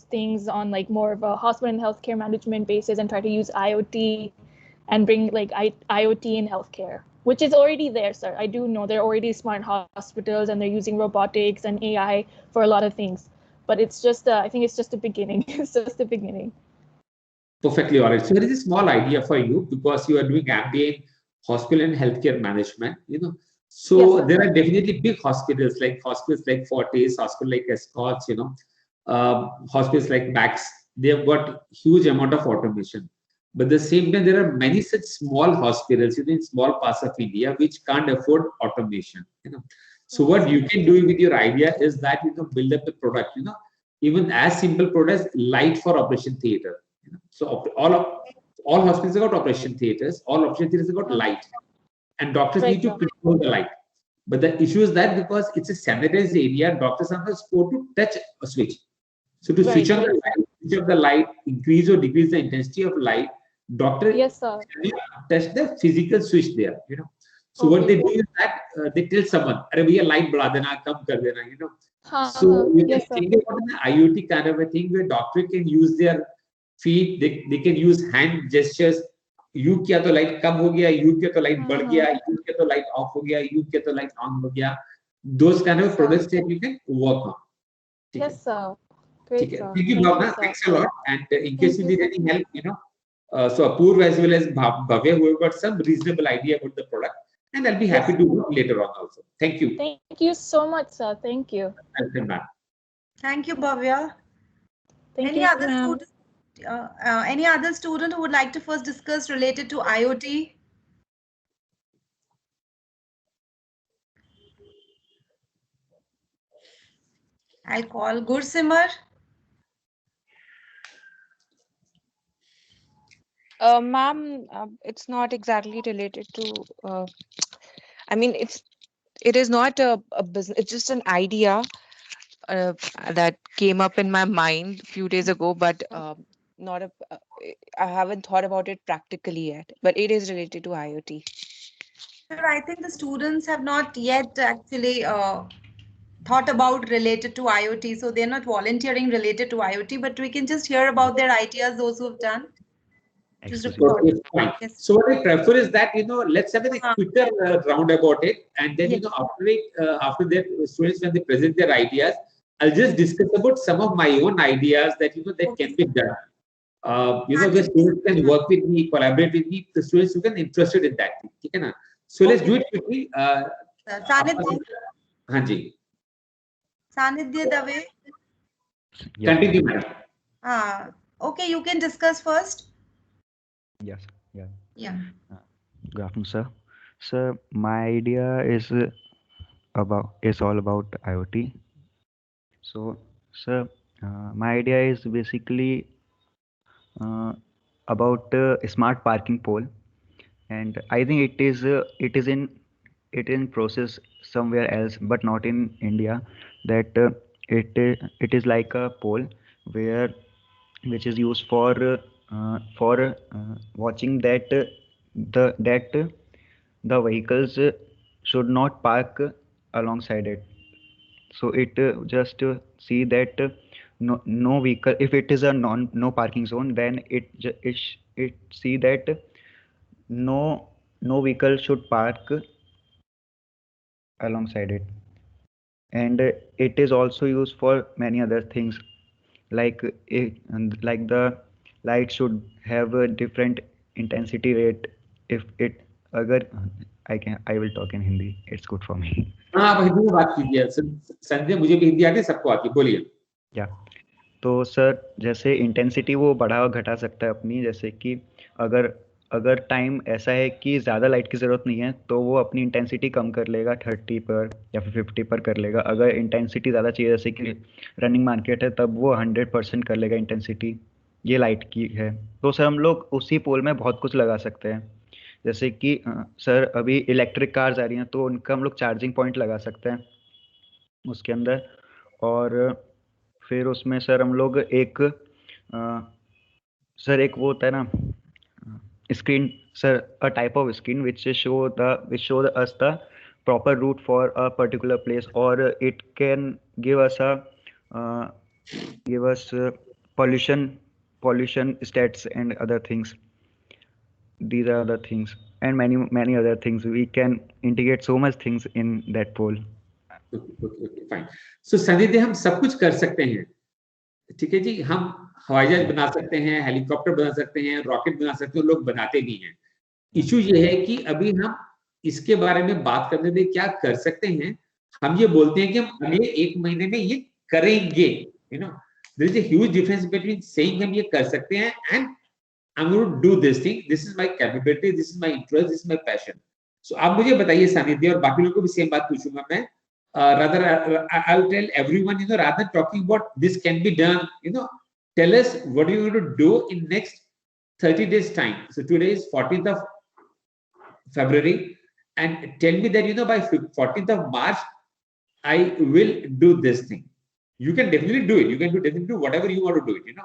things on like more of a hospital and healthcare management basis and try to use IoT and bring like IoT in healthcare. which is already there, sir. I do know they're already smart hospitals and they're using robotics and AI for a lot of things. But it's just, I think it's just the beginning. It's just the beginning. Perfectly all right. So there is a small idea for you because you are doing MBA in hospital and healthcare management, So Yes, there are definitely big hospitals like Fortis, hospital like Escorts, hospitals like Max. They have got huge amount of automation. But at the same time, there are many such small hospitals in small parts of India which can't afford automation. So what you can do with your idea is that build up a product. Even as simple products, light for operation theater. So all hospitals have got operation theaters. All operation theaters have got light, and doctors need to control the light. But the issue is that because it's a sanitized area, doctors are not supposed to touch a switch. So to switch on the light, switch off the light, increase or decrease the intensity of light, doctor touch the physical switch there. So what they do is that they tell someone, "Arey bhaiya light बढ़ा देना, कम कर देना," So you can think about an IoT kind of a thing where doctor can use their feet, they can use hand gestures. You किया तो light कम हो गया, you किया तो light बढ़ गया, you किया तो light off हो गया, you किया तो light on हो गया. Those kind of products that you can work on. Yes, sir. Great, sir. Thank you, Bhavna. Thanks a lot. And in case you need any help, so Apurva as well as Bhavya, who have got some reasonable idea about the product, and I'll be happy to work later on also. Thank you. Thank you so much, sir. Thank you. Welcome, ma'am. Thank you, Bhavya. Any other student who would like to first discuss related to IoT? I'll call Gursimar. Ma'am, it's not exactly related to. I mean, it is not a business. It's just an idea that came up in my mind a few days ago, but not a. I haven't thought about it practically yet. But it is related to IoT. Sir, I think the students have not yet actually thought about related to IoT, so they're not volunteering related to IoT, but we can just hear about their ideas, those who have done. Okay, fine. Yes. So what I prefer is that let's have a quicker round about it, and then after that, students when they present their ideas, I'll just discuss about some of my own ideas that that can be done. The students can work with me, collaborate with me. The students who can interested in that. Okay, so let's do it quickly. Hanji. Sanidhya Dave. Continue, madam. Okay, you can discuss first. Yes. Yeah. Good afternoon, sir. Sir, my idea is all about IoT. So, sir, my idea is basically about a smart parking pole, and I think it is in process somewhere else, but not in India. That it is like a pole which is used for watching that the vehicles should not park alongside it. So it just see that no vehicle, if it is a no parking zone, then it see that no vehicle should park alongside it. And it is also used for many other things, like the light should have a different intensity rate. If it agar I will talk in Hindi, it's good for me. हाँ, हिंदी में बात कीजिए। संजय, मुझे भी हिंदी आती है, सबको आती है, बोलिए। या तो सर, जैसे इंटेंसिटी वो बढ़ा घटा सकता है अपनी, जैसे कि अगर टाइम ऐसा है कि ज़्यादा लाइट की ज़रूरत नहीं है, तो वो अपनी इंटेंसिटी कम कर लेगा 30 पर या फिर 50 पर कर लेगा। अगर इंटेंसिटी ज़्यादा चाहिए, जैसे कि रनिंग मार्केट है, तब वो 100% कर लेगा इंटेंसिटी। ये लाइट की है। तो सर, हम लोग उसी पोल में बहुत कुछ लगा सकते हैं। जैसे कि सर, अभी इलेक्ट्रिक कार्स आ रही हैं, तो उनका हम लोग चार्जिंग पॉइंट लगा सकते हैं उसके अंदर। और फिर उसमें सर हम लोग एक वो होता है ना screen, sir, a type of screen which show us the proper route for a particular place, or it can give us pollution stats and other things. These are the things. and many other things. We can integrate so much things in that poll. Okay, fine. So संदिग्ध हम सब कुछ कर सकते हैं, ठीक है जी. हम हवाई जहाज बना सकते हैं, हेलीकॉप्टर बना सकते हैं, रॉकेट बना सकते हैं, लोग बनाते भी हैं. इशू ये है कि अभी हम इसके बारे में बात करने में क्या कर सकते हैं. हम ये बोलते हैं कि हम अगले 1 महीने में ये करेंगे. there is a huge difference between saying हम ये कर सकते हैं and I'm going to do this thing. This is my capability. This is my interest. This is my passion. So आप मुझे बताइए सानिध्य, और बाकी लोगों को भी सेम बात पूछूंगा मैं. Rather, I'll tell everyone, rather than talking about this can be done, tell us what are you going to do in next 30 days time. So today is 14th of February, and tell me that, by 14th of March, I will do this thing. You can definitely do it. You can definitely do whatever you want to do it,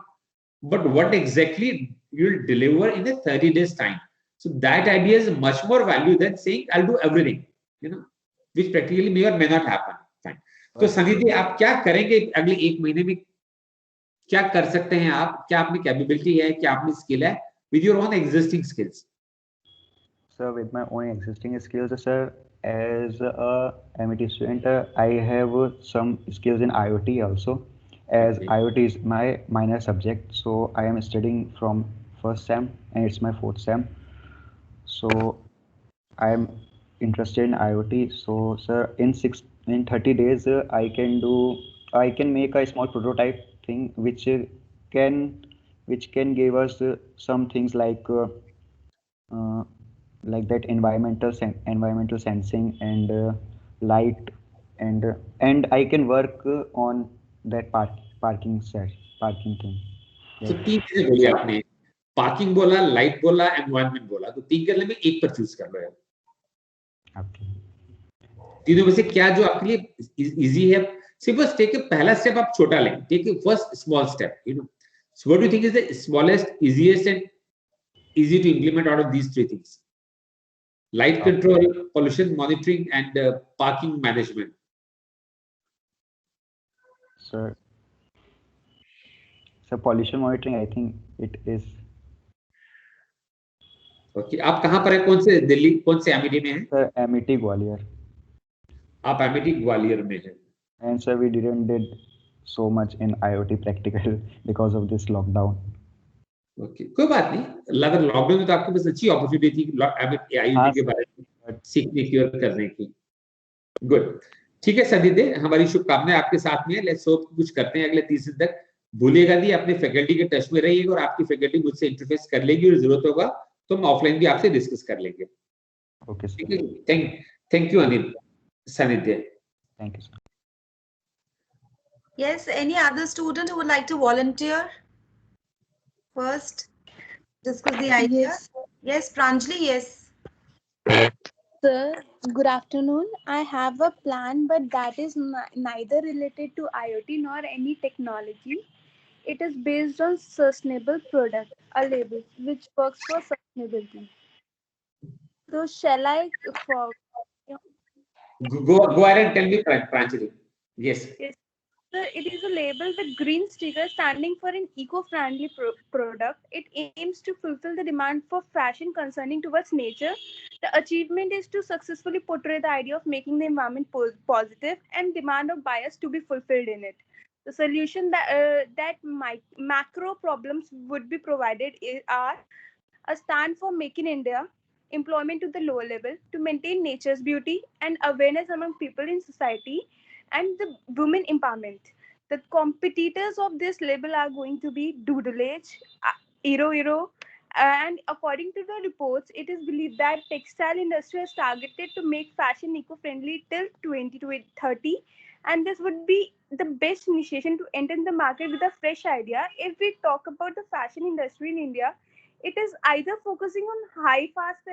But what exactly you'll deliver in a 30 days time. So that idea is much more value than saying I'll do everything, which practically may or may not happen. Fine. तो सनिधि, आप क्या करेंगे अगले 1 महीने में? क्या कर सकते हैं आप? क्या आप में कैपेबिलिटी है? क्या आप में स्किल है? With your own existing skills. Sir, with my own existing skills, sir, as a MIT student, I have some skills in IoT also. As Okay. IoT is my minor subject, so I am studying from first sem and it's my 4th sem. So I am interested in IoT. So sir, in 30 days, I can make a small prototype thing which can give us some things like that environmental sensing and light, and I can work on that parking thing. तो 3 चीजें बोली आपने. Parking बोला, light बोला, environment बोला. तो 3 के में एक पर चूज कर लो यार. Okay. तीनों में से क्या जो आपके लिए इजी है? सिंपल टेक के पहला स्टेप आप छोटा लें. Take first small step. So what do you think is the smallest, easiest and easy to implement out of these 3 things? Light control, pollution monitoring, and parking management. Sir, pollution monitoring, I think it is. Okay. आप कहाँ पर है? कौन से दिल्ली, कौन से MET में हैं? Sir, MIT Gwalior. आप एमईटी ग्वालियर में हैं. And sir, we didn't did so much in IoT practical because of this lockdown. Okay, कोई बात नहीं. अगर लॉकडाउन में तो आपके पास अच्छी अपॉर्चुनिटी थी IoT के बारे में सीखने की और करने की. गुड. ठीक है सदिदे, हमारी शुभकामनाएं आपके साथ में है. लेट्स होप कुछ करते हैं अगले 30 दिन तक. भूलिएगा नहीं, अपने फैकल्टी के टच में रहिएगा और आपकी फैकल्टी मुझसे इंटरफेस कर लेगी और जरूरत होगा तो हम ऑफलाइन भी आपसे डिस्कस कर लेंगे. ओके ठीक है. Thank you Anil. सानिध्य. Thank you, sir. Yes, any other student who would like to volunteer? First, discuss the idea. Yes. Yes, Pranjali, yes. Sir, good afternoon. I have a plan, but that is neither related to IoT nor any technology. It is based on sustainable product, a label which works for sustainability. So shall I Go ahead and tell me, Pranjali. Yes. Yes. So it is a label with green sticker standing for an eco-friendly product. It aims to fulfill the demand for fashion concerning towards nature. The achievement is to successfully portray the idea of making the environment positive and demand of buyers to be fulfilled in it. The solution that macro problems would be provided are a stand for Make in India, employment to the lower level, to maintain nature's beauty and awareness among people in society, and the women empowerment. The competitors of this label are going to be Doodleage, Iro, and according to the reports, it is believed that textile industry is targeted to make fashion eco-friendly till 2030, and this would be the best initiation to enter the market with a fresh idea. If we talk about the fashion industry in India, it is either focusing on high fast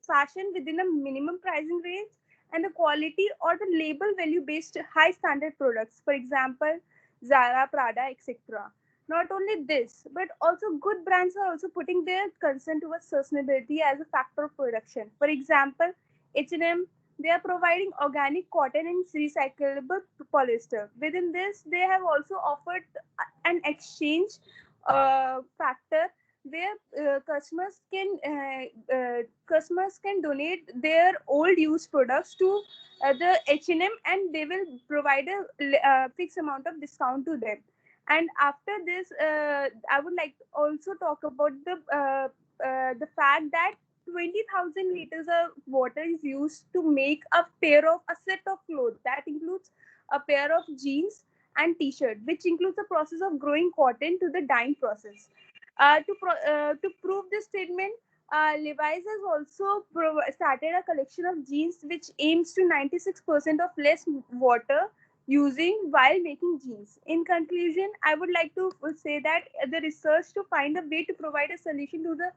fashion within a minimum pricing range and the quality, or the label value based high standard products, for example Zara, Prada, etc. Not only this, but also good brands are also putting their concern towards sustainability as a factor of production. For example, H&M, they are providing organic cotton and recyclable polyester. Within this, they have also offered an exchange factor where customers can donate their old used products to the H&M, and they will provide a fixed amount of discount to them. And after this, I would like to also talk about the fact that 20,000 liters of water is used to make a set of clothes. That includes a pair of jeans and t-shirt, which includes the process of growing cotton to the dyeing process. To prove this statement, Levi's has also started a collection of jeans which aims to 96% of less water using while making jeans. In conclusion, I would like to say that the research to find a way to provide a solution to the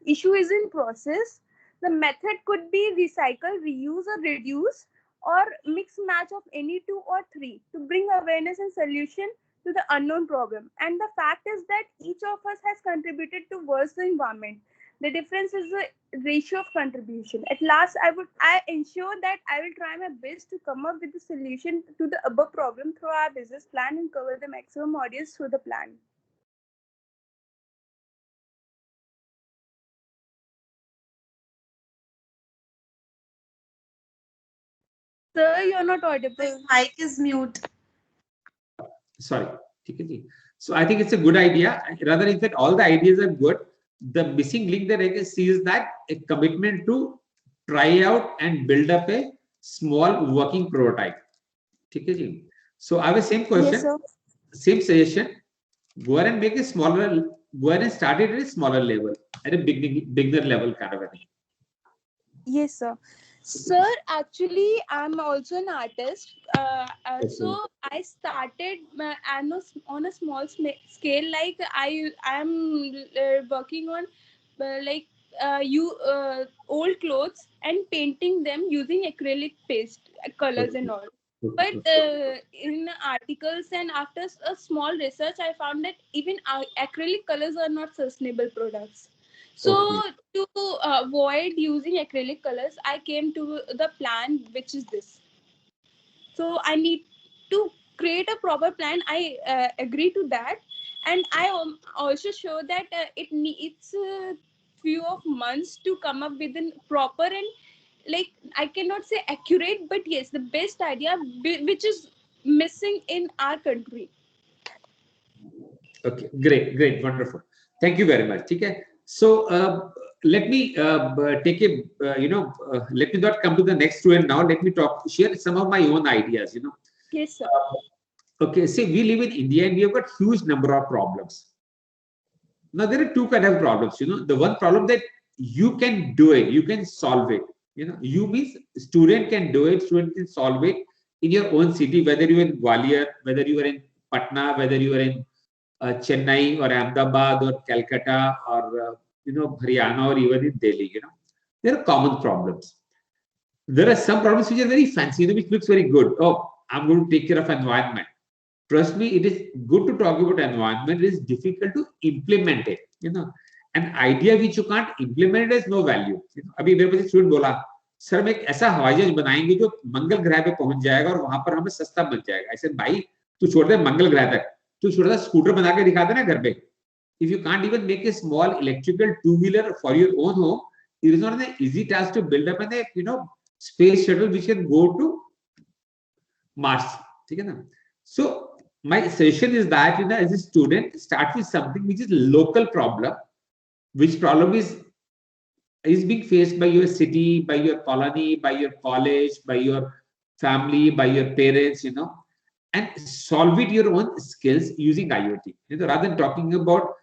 issue is in process. The method could be recycle, reuse, or reduce, or mix match of any two or three to bring awareness and solution to the unknown problem. And the fact is that each of us has contributed towards the environment. The difference is the ratio of contribution. At last, I ensure that I will try my best to come up with the solution to the above problem through our business plan and cover the maximum audience through the plan. Sir, you're not audible. His mic is mute. Sorry. So I think it's a good idea. Rather, in fact, all the ideas are good. The missing link that I can see is that a commitment to try out and build up a small working prototype. So I have the same question, Yes, sir. same suggestion. Go ahead and make a smaller. Go ahead and start it at a smaller level, at a beginner level kind of a thing. Yes, sir. Sir, actually, I'm also an artist. So I started on a small scale. Like I'm working on old clothes and painting them using acrylic paste colors and all. But in articles and after a small research, I found that even acrylic colors are not sustainable products. So to avoid using acrylic colors, I came to the plan, which is this. So I need to create a proper plan. I agree to that, and I also show that it needs a few of months to come up with a proper and, like, I cannot say accurate, but yes, the best idea which is missing in our country. Okay, great, wonderful. Thank you very much. Okay, so let me take a let me not come to the next student now. Let me share some of my own ideas. Yes, sir. Okay, see, we live in India and we have got huge number of problems. Now there are two kind of problems. The one problem that you can do it, you can solve it. You means student can do it, student can solve it in your own city, whether you are in Gwalior, whether you are in Patna, whether you are in Chennai or Ahmedabad or Calcutta or Haryana or even in Delhi. There are common problems. There are some problems which are very fancy, which looks very good. Oh, I'm going to take care of environment. Trust me, it is good to talk about environment. It is difficult to implement it. An idea which you can't implement has no value. अभी मेरे पास student बोला, sir हम एक ऐसा हवाई जहाज बनाएंगे जो मंगल ग्रह पे पहुंच जाएगा और वहां पर हमें सस्ता बन जाएगा. ऐसे भाई तू छोड़ दे मंगल ग्रह तक, तू छोड़ दे स्कूटर बना के दिखा दे ना घर पे. If you can't even make a small electrical two-wheeler for your own home, it is not an easy task to build up a space shuttle which can go to Mars. So my suggestion is that as a student, start with something which is local problem, which problem is being faced by your city, by your colony, by your college, by your family, by your parents, and solve it your own skills using IoT. Rather than talking about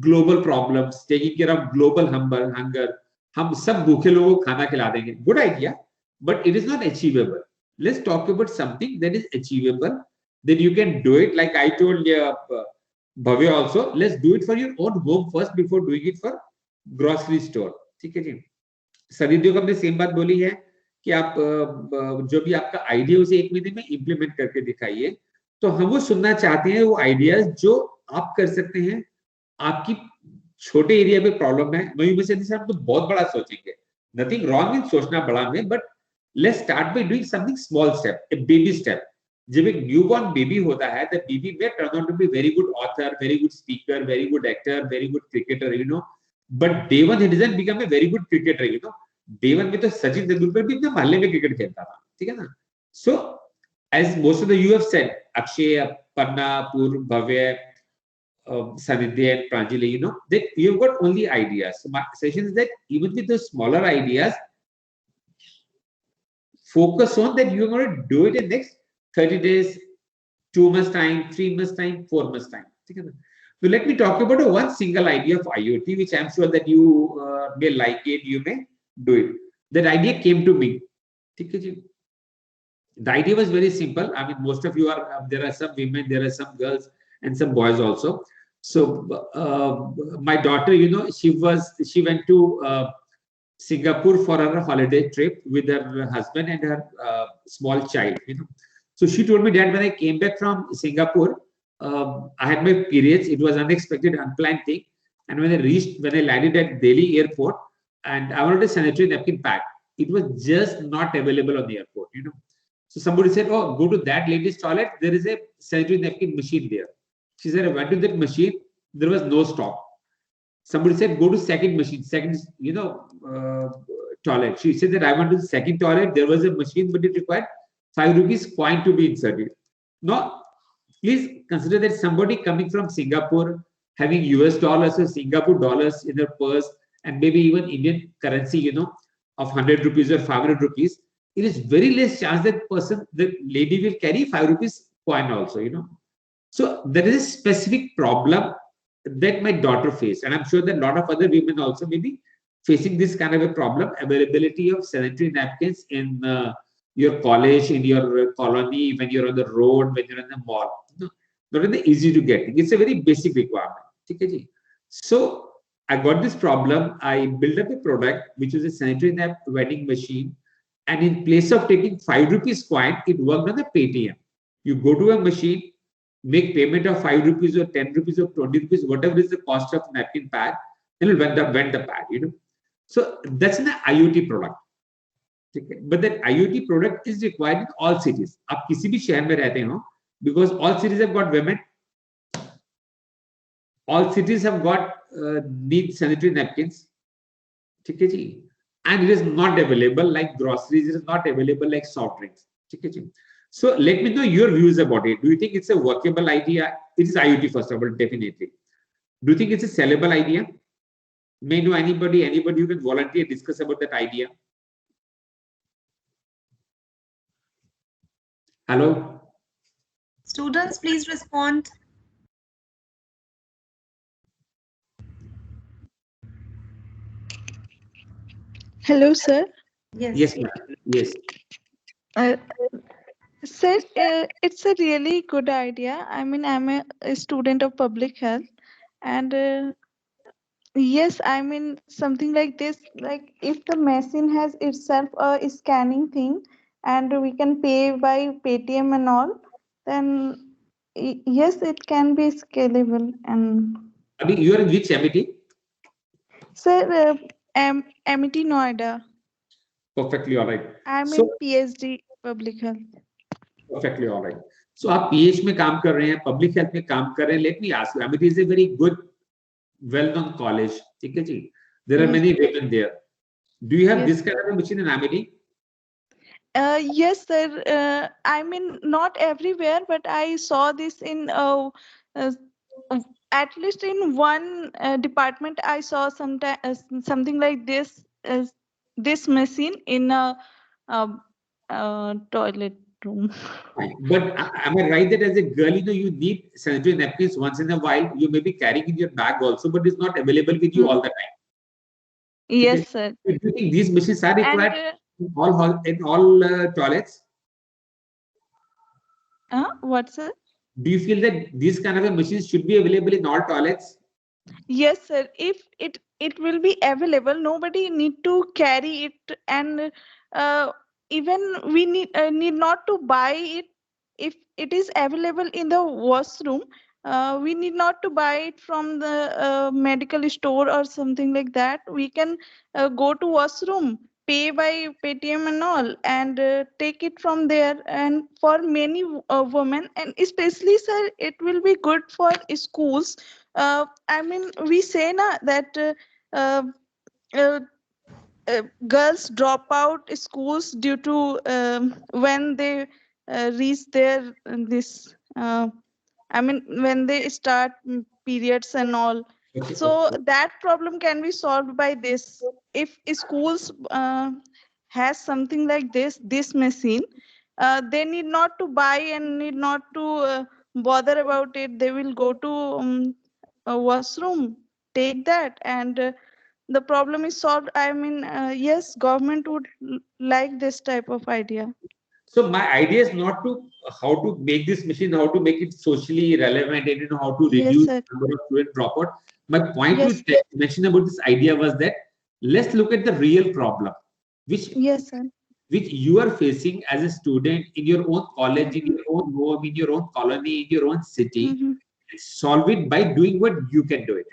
global problems, taking care of global hunger, हम सब भूखे लोगों को खाना खिला देंगे. Good idea, but it is not achievable. Let's talk about something that is achievable, that you can do it. Like I told Bhavya also, let's do it for your own home first before doing it for grocery store. ठीक है जी. सदियों को हमने same बात बोली है कि आप जो भी आपका आइडिया उसे 1 महीने में इंप्लीमेंट करके दिखाइए. तो हम वो सुनना चाहते हैं, वो आइडियाज जो आप कर सकते हैं. आपकी छोटे एरिया में प्रॉब्लम है, वहीं में से हम तो बहुत बड़ा सोचेंगे. नथिंग रॉन्ग इन सोचना बड़ा में, but let's start by doing something small step, A baby step. जब एक न्यूबॉर्न बेबी होता है, the baby may turn out to be very good author, very good speaker, very good actor, very good cricketer, you know, but day one he doesn't become a very good cricketer, you know. day one में तो सचिन तेंदुलकर भी अपने मोहल्ले में cricket खेलता था, ठीक है ना. So as most of the you have said, Akshay, Panna, Pur, Bhavya, Sanidhya and Pranjali, you know, that you've got only ideas. So my suggestion is that even with the smaller ideas, focus on that you're going to do it in next 30 days, 2 months time, 3 months time, 4 months time. So let me talk about one single idea of IoT, which I'm sure that you may like it, you may do it. That idea came to me. The idea was very simple. I mean, most of you are, there are some women, there are some girls and some boys also. So my daughter, you know, she went to Singapore for her holiday trip with her husband and her small child, you know. So she told me, Dad, when I came back from Singapore, I had my periods. It was unexpected, unplanned thing. And when I landed at Delhi airport, and I wanted a sanitary napkin pack, it was just not available on the airport, you know. So somebody said, oh, go to that lady's toilet. There is a sanitary napkin machine there. She said, I went to that machine. There was no stock. Somebody said, go to second machine, you know, toilet. She said that I went to the second toilet. There was a machine, but it required 5 rupees coin to be inserted. Now, please consider that somebody coming from Singapore, having US dollars or Singapore dollars in their purse, and maybe even Indian currency, you know, of 100 rupees or 500 rupees, it is very less chance that the lady will carry 5 rupees coin also, you know. So there is a specific problem that my daughter faced, and I'm sure that a lot of other women also may be facing this kind of a problem: availability of sanitary napkins in your college, in your colony, when you're on the road, when you're in the mall. Not really easy to get. It's a very basic requirement. Okay? So I got this problem. I built up a product which is a sanitary nap vending machine, and in place of taking 5 rupees coin, it worked on the Paytm. You go to a machine, make payment of 5 rupees or 10 rupees or 20 rupees, whatever is the cost of napkin pad, and it'll vend the pad, you know. So that's an IoT product. Okay? But that IoT product is required in all cities. आप किसी भी शहर में रहते हो, because all cities have got women, all cities have got need sanitary napkins. ठीक है जी? And it is not available like groceries. It is not available like soft drinks. ठीक है जी? So let me know your views about it. Do you think it's a workable idea? It is IoT, first of all, definitely. Do you think it's a sellable idea? May know anybody who can volunteer discuss about that idea. Hello? Students, please respond. Hello, sir. Yes. Yes, ma'am. Yes. Sir, it's a really good idea. I mean, I'm a student of public health, and yes, I mean something like this. Like if the machine has itself a scanning thing, and we can pay by Paytm and all, then yes, it can be scalable. And I mean, you are in which MIT? sir, MIT Noida. Perfectly all right. I'm So, in PhD public health. perfectly all right. So आप PH में काम कर रहे हैं, public health में काम कर रहे हैं. Let me ask you, MIT is a very good, well-known college. ठीक है जी? There are Yes. many women there. Do you have Yes. this kind of a machine in MIT? Yes, sir. I mean, not everywhere, but I saw this in at least in one department. I saw something like this machine in a toilet room. Fine. But am I right that as a girl, you know, you need sanitary napkins once in a while? You may be carrying in your bag also, but it's not available with you all the time. Yes, sir. Do you think these machines are required And in all toilets? what, sir? Do you feel that these kind of a machines should be available in all toilets? Yes, sir. If it will be available, nobody need to carry it, and even we need not to buy it. If it is available in the washroom, we need not to buy it from the medical store or something like that. We can go to washroom, pay by Paytm and all, and take it from there. And for many women, and especially, sir, it will be good for schools. I mean, we say na that uh, uh, girls drop out schools due to when they reach their this. I mean, when they start periods and all. Okay, So okay. that problem can be solved by this. If schools has something like this machine, they need not to buy and need not to bother about it. They will go to a washroom, take that, and the problem is solved. I mean, yes, government would like this type of idea. So my idea is not to how to make this machine, how to make it socially relevant, and how to Yes, reduce sir. the number of student dropout. My point Yes. to mention about this idea was that let's look at the real problem, which Yes, sir. which you are facing as a student in your own college, in your own home, in your own colony, in your own city. Mm-hmm. Solve it by doing what you can do it.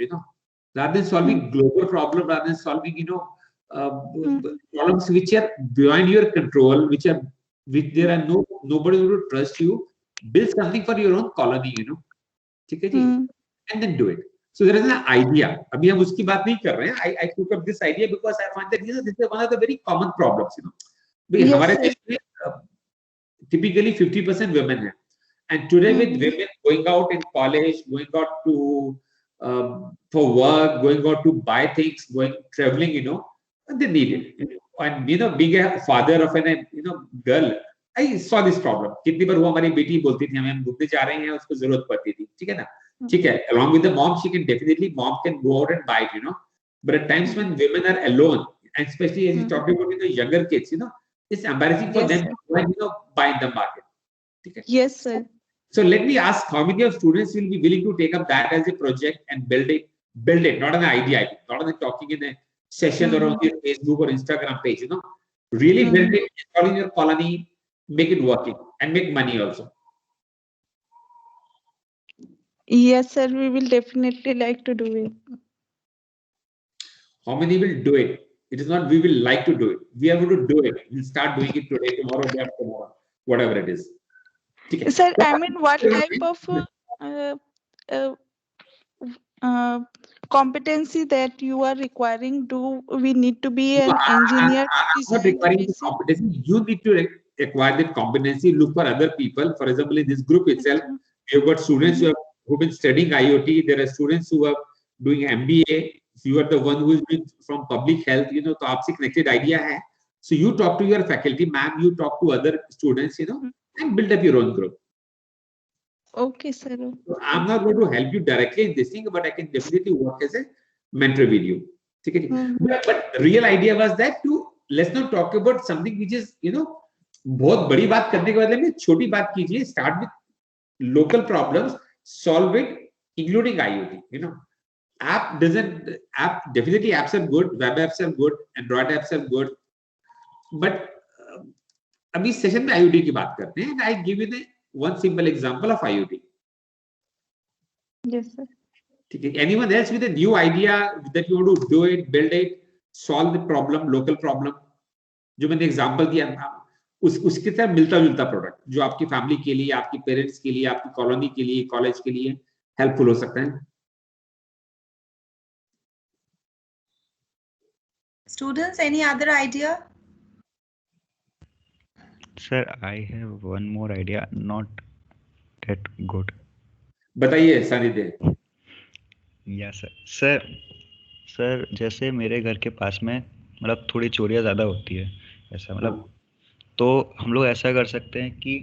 Rather than solving global problem, rather than solving problems which are beyond your control, which there are nobody who will trust you. Build something for your own colony, ठीक है जी, and then do it. So there is an idea. अभी हम उसकी बात नहीं कर रहे हैं. I took up this idea because I find that this is one of the very common problems. Yes, हमारे sir. देश में typically 50% women हैं, and today with women going out in college, going out to for work, going out to buy things, traveling, they need it. And being a father of an girl, I saw this problem. कितनी बार वो हमारी बेटी बोलती थी हमें घूमने जा रहे हैं, उसको जरूरत पड़ती थी, ठीक है ना, ठीक है. Along with the mom, mom can go out and buy it, But at times when women are alone, and especially as you talked about younger kids, it's embarrassing for Yes, them sir. to go and buy in the market. Okay. Yes, sir. So let me ask, how many of students will be willing to take up that as a project and build it, not an idea, not on talking in a session or on your Facebook or Instagram page, really build it, install in your colony, make it working, and make money also. Yes, sir. We will definitely like to do it. How many will do it? It is not we will like to do it. We are going to do it. We'll start doing it today, tomorrow, day after tomorrow, whatever it is. Okay. Sir, I mean, what type of competency that you are requiring? Do we need to be an engineer to I'm not design the requiring the machine? competency. You need to acquire that competency. Look for other people. For example, in this group itself, you've got students who've been studying IoT. There are students who are doing MBA. You are the one who is from public health. तो आपसे connected idea है. So you talk to your faculty, ma'am. You talk to other students, and build up your own group. Okay, sir. So I'm not going to help you directly in this thing, but I can definitely work as a mentor with you. But real idea was that let's not talk about something which is, बहुत बड़ी बात करने के बदले में छोटी बात कीजिए. Start with local problems, solve it, including IoT. Definitely apps are good, web apps are good, Android apps are good, but अभी सेशन में IoT की बात करते हैं. And I give you one simple example of IoT. Yes, sir. Anyone else with a new idea that you want to do it, build it, solve the problem, local problem? जो मैंने example दिया उसकी तरह मिलता जुलता product जो आपकी family के लिए, आपकी पेरेंट्स के लिए, आपकी कॉलोनी के लिए, कॉलेज के लिए हेल्पफुल हो सकता है. Students, any other idea? Sir, I have one more idea, not that good. बताइए सानिध्य. Yes, sir. सर जैसे मेरे घर के पास में मतलब थोड़ी चोरियाँ ज़्यादा होती है ऐसा, मतलब तो हम लोग ऐसा कर सकते हैं कि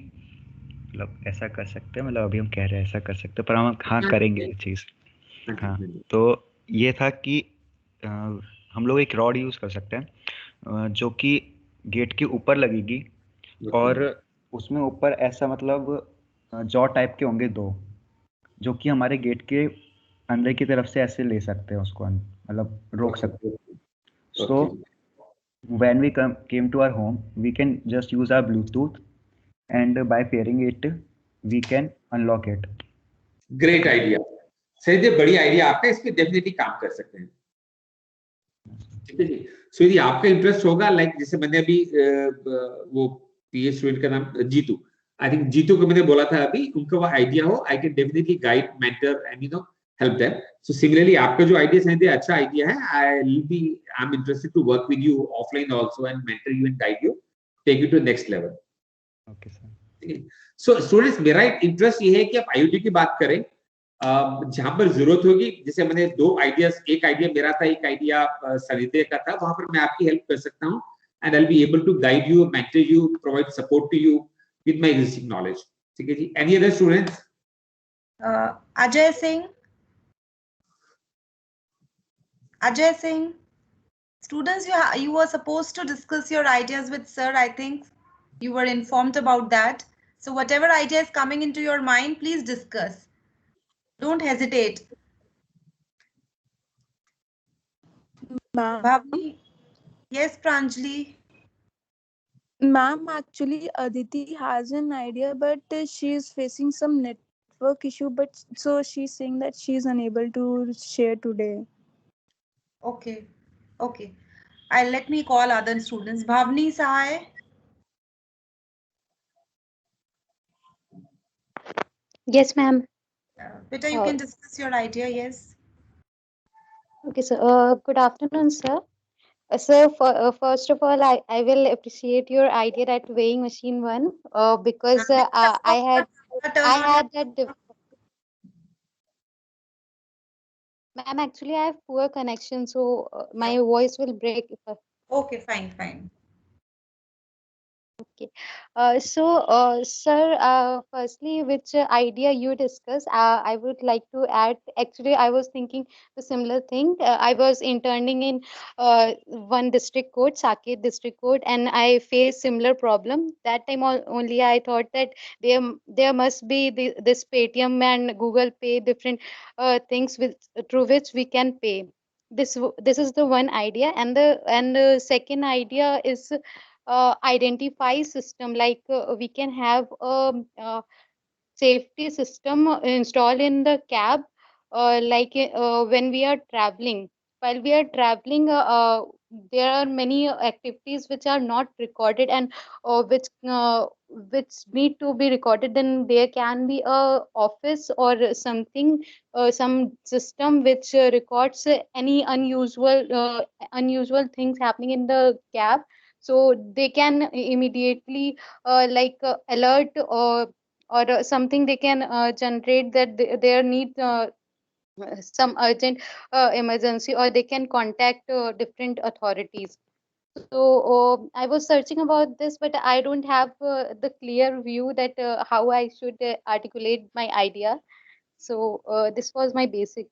मतलब ऐसा कर सकते हैं, मतलब अभी हम कह रहे हैं ऐसा कर सकते हैं, पर हम करेंगे ये चीज़. हाँ, तो ये था कि हम लोग एक रॉड यूज़ कर सकते हैं जो कि गेट के ऊपर लगेगी और उसमें ऊपर ऐसा मतलब जॉ टाइप के होंगे 2 जो कि हमारे गेट के अंदर की तरफ से ऐसे ले सकते हैं उसको, मतलब रोक सकते हैं. So when we came to our home, we can just use our Bluetooth, and by pairing it, we can unlock it. Great idea. सही, बढ़िया आइडिया आपका. इस पे डेफिनेटली काम कर सकते हैं. ठीक है जी। सो यदि आपका इंटरेस्ट होगा, लाइक जैसे मैंने अभी वो पीएच स्टूडेंट का नाम जीतू, आई थिंक जीतू को मैंने बोला था अभी, उनका वो आइडिया हो, I can definitely guide, mentor and help them. So similarly, आपका जो ideas हैं, अच्छा idea है, I'm interested to work with you offline also and mentor you and guide you, take you to the next level. Okay sir. So students, मेरा interest ये है कि आप IoT की बात करें, जहां पर जरूरत होगी, जैसे मैंने दो आइडियाज, एक आइडिया मेरा था, एक आइडिया सरिते का था, वहां पर मैं आपकी हेल्प कर सकता हूँ, and I'll be able to guide you, mentor you, provide support to you with my existing knowledge. ठीक है जी. Any other students? Ajay Singh. Ajay Singh, students, you were supposed to discuss your ideas with sir. I think you were informed about that. So whatever idea is coming into your mind, please discuss. Don't hesitate. Bhavni. Yes, Pranjali. Ma'am, actually, Aditi has an idea, but she is facing some network issue. But so she's saying that she is unable to share today. Okay. Okay. Let me call other students. Bhavni Sahai. Yes, ma'am. Beta, you can discuss your idea. Yes. Okay, so good afternoon, sir. Sir, first of all, I will appreciate your idea at weighing machine one, because I had that. Ma'am, actually, I have poor connection, so my voice will break. Okay, fine. Okay. Sir, firstly, which idea you discussed, I would like to add. Actually, I was thinking the similar thing. I was interning in one district court, Saket district court, and I faced similar problem. That time only I thought that there must be this Paytm and Google Pay, different things through which we can pay. This is the one idea, and the second idea is identify system, like we can have a safety system installed in the cab, when we are traveling. While we are traveling, there are many activities which are not recorded, and which need to be recorded. Then there can be a office or something, some system which records any unusual things happening in the cab, so they can immediately alert, or something they can generate that there need some urgent emergency, or they can contact different authorities. So I was searching about this, but I don't have the clear view that how I should articulate my idea. So this was my basic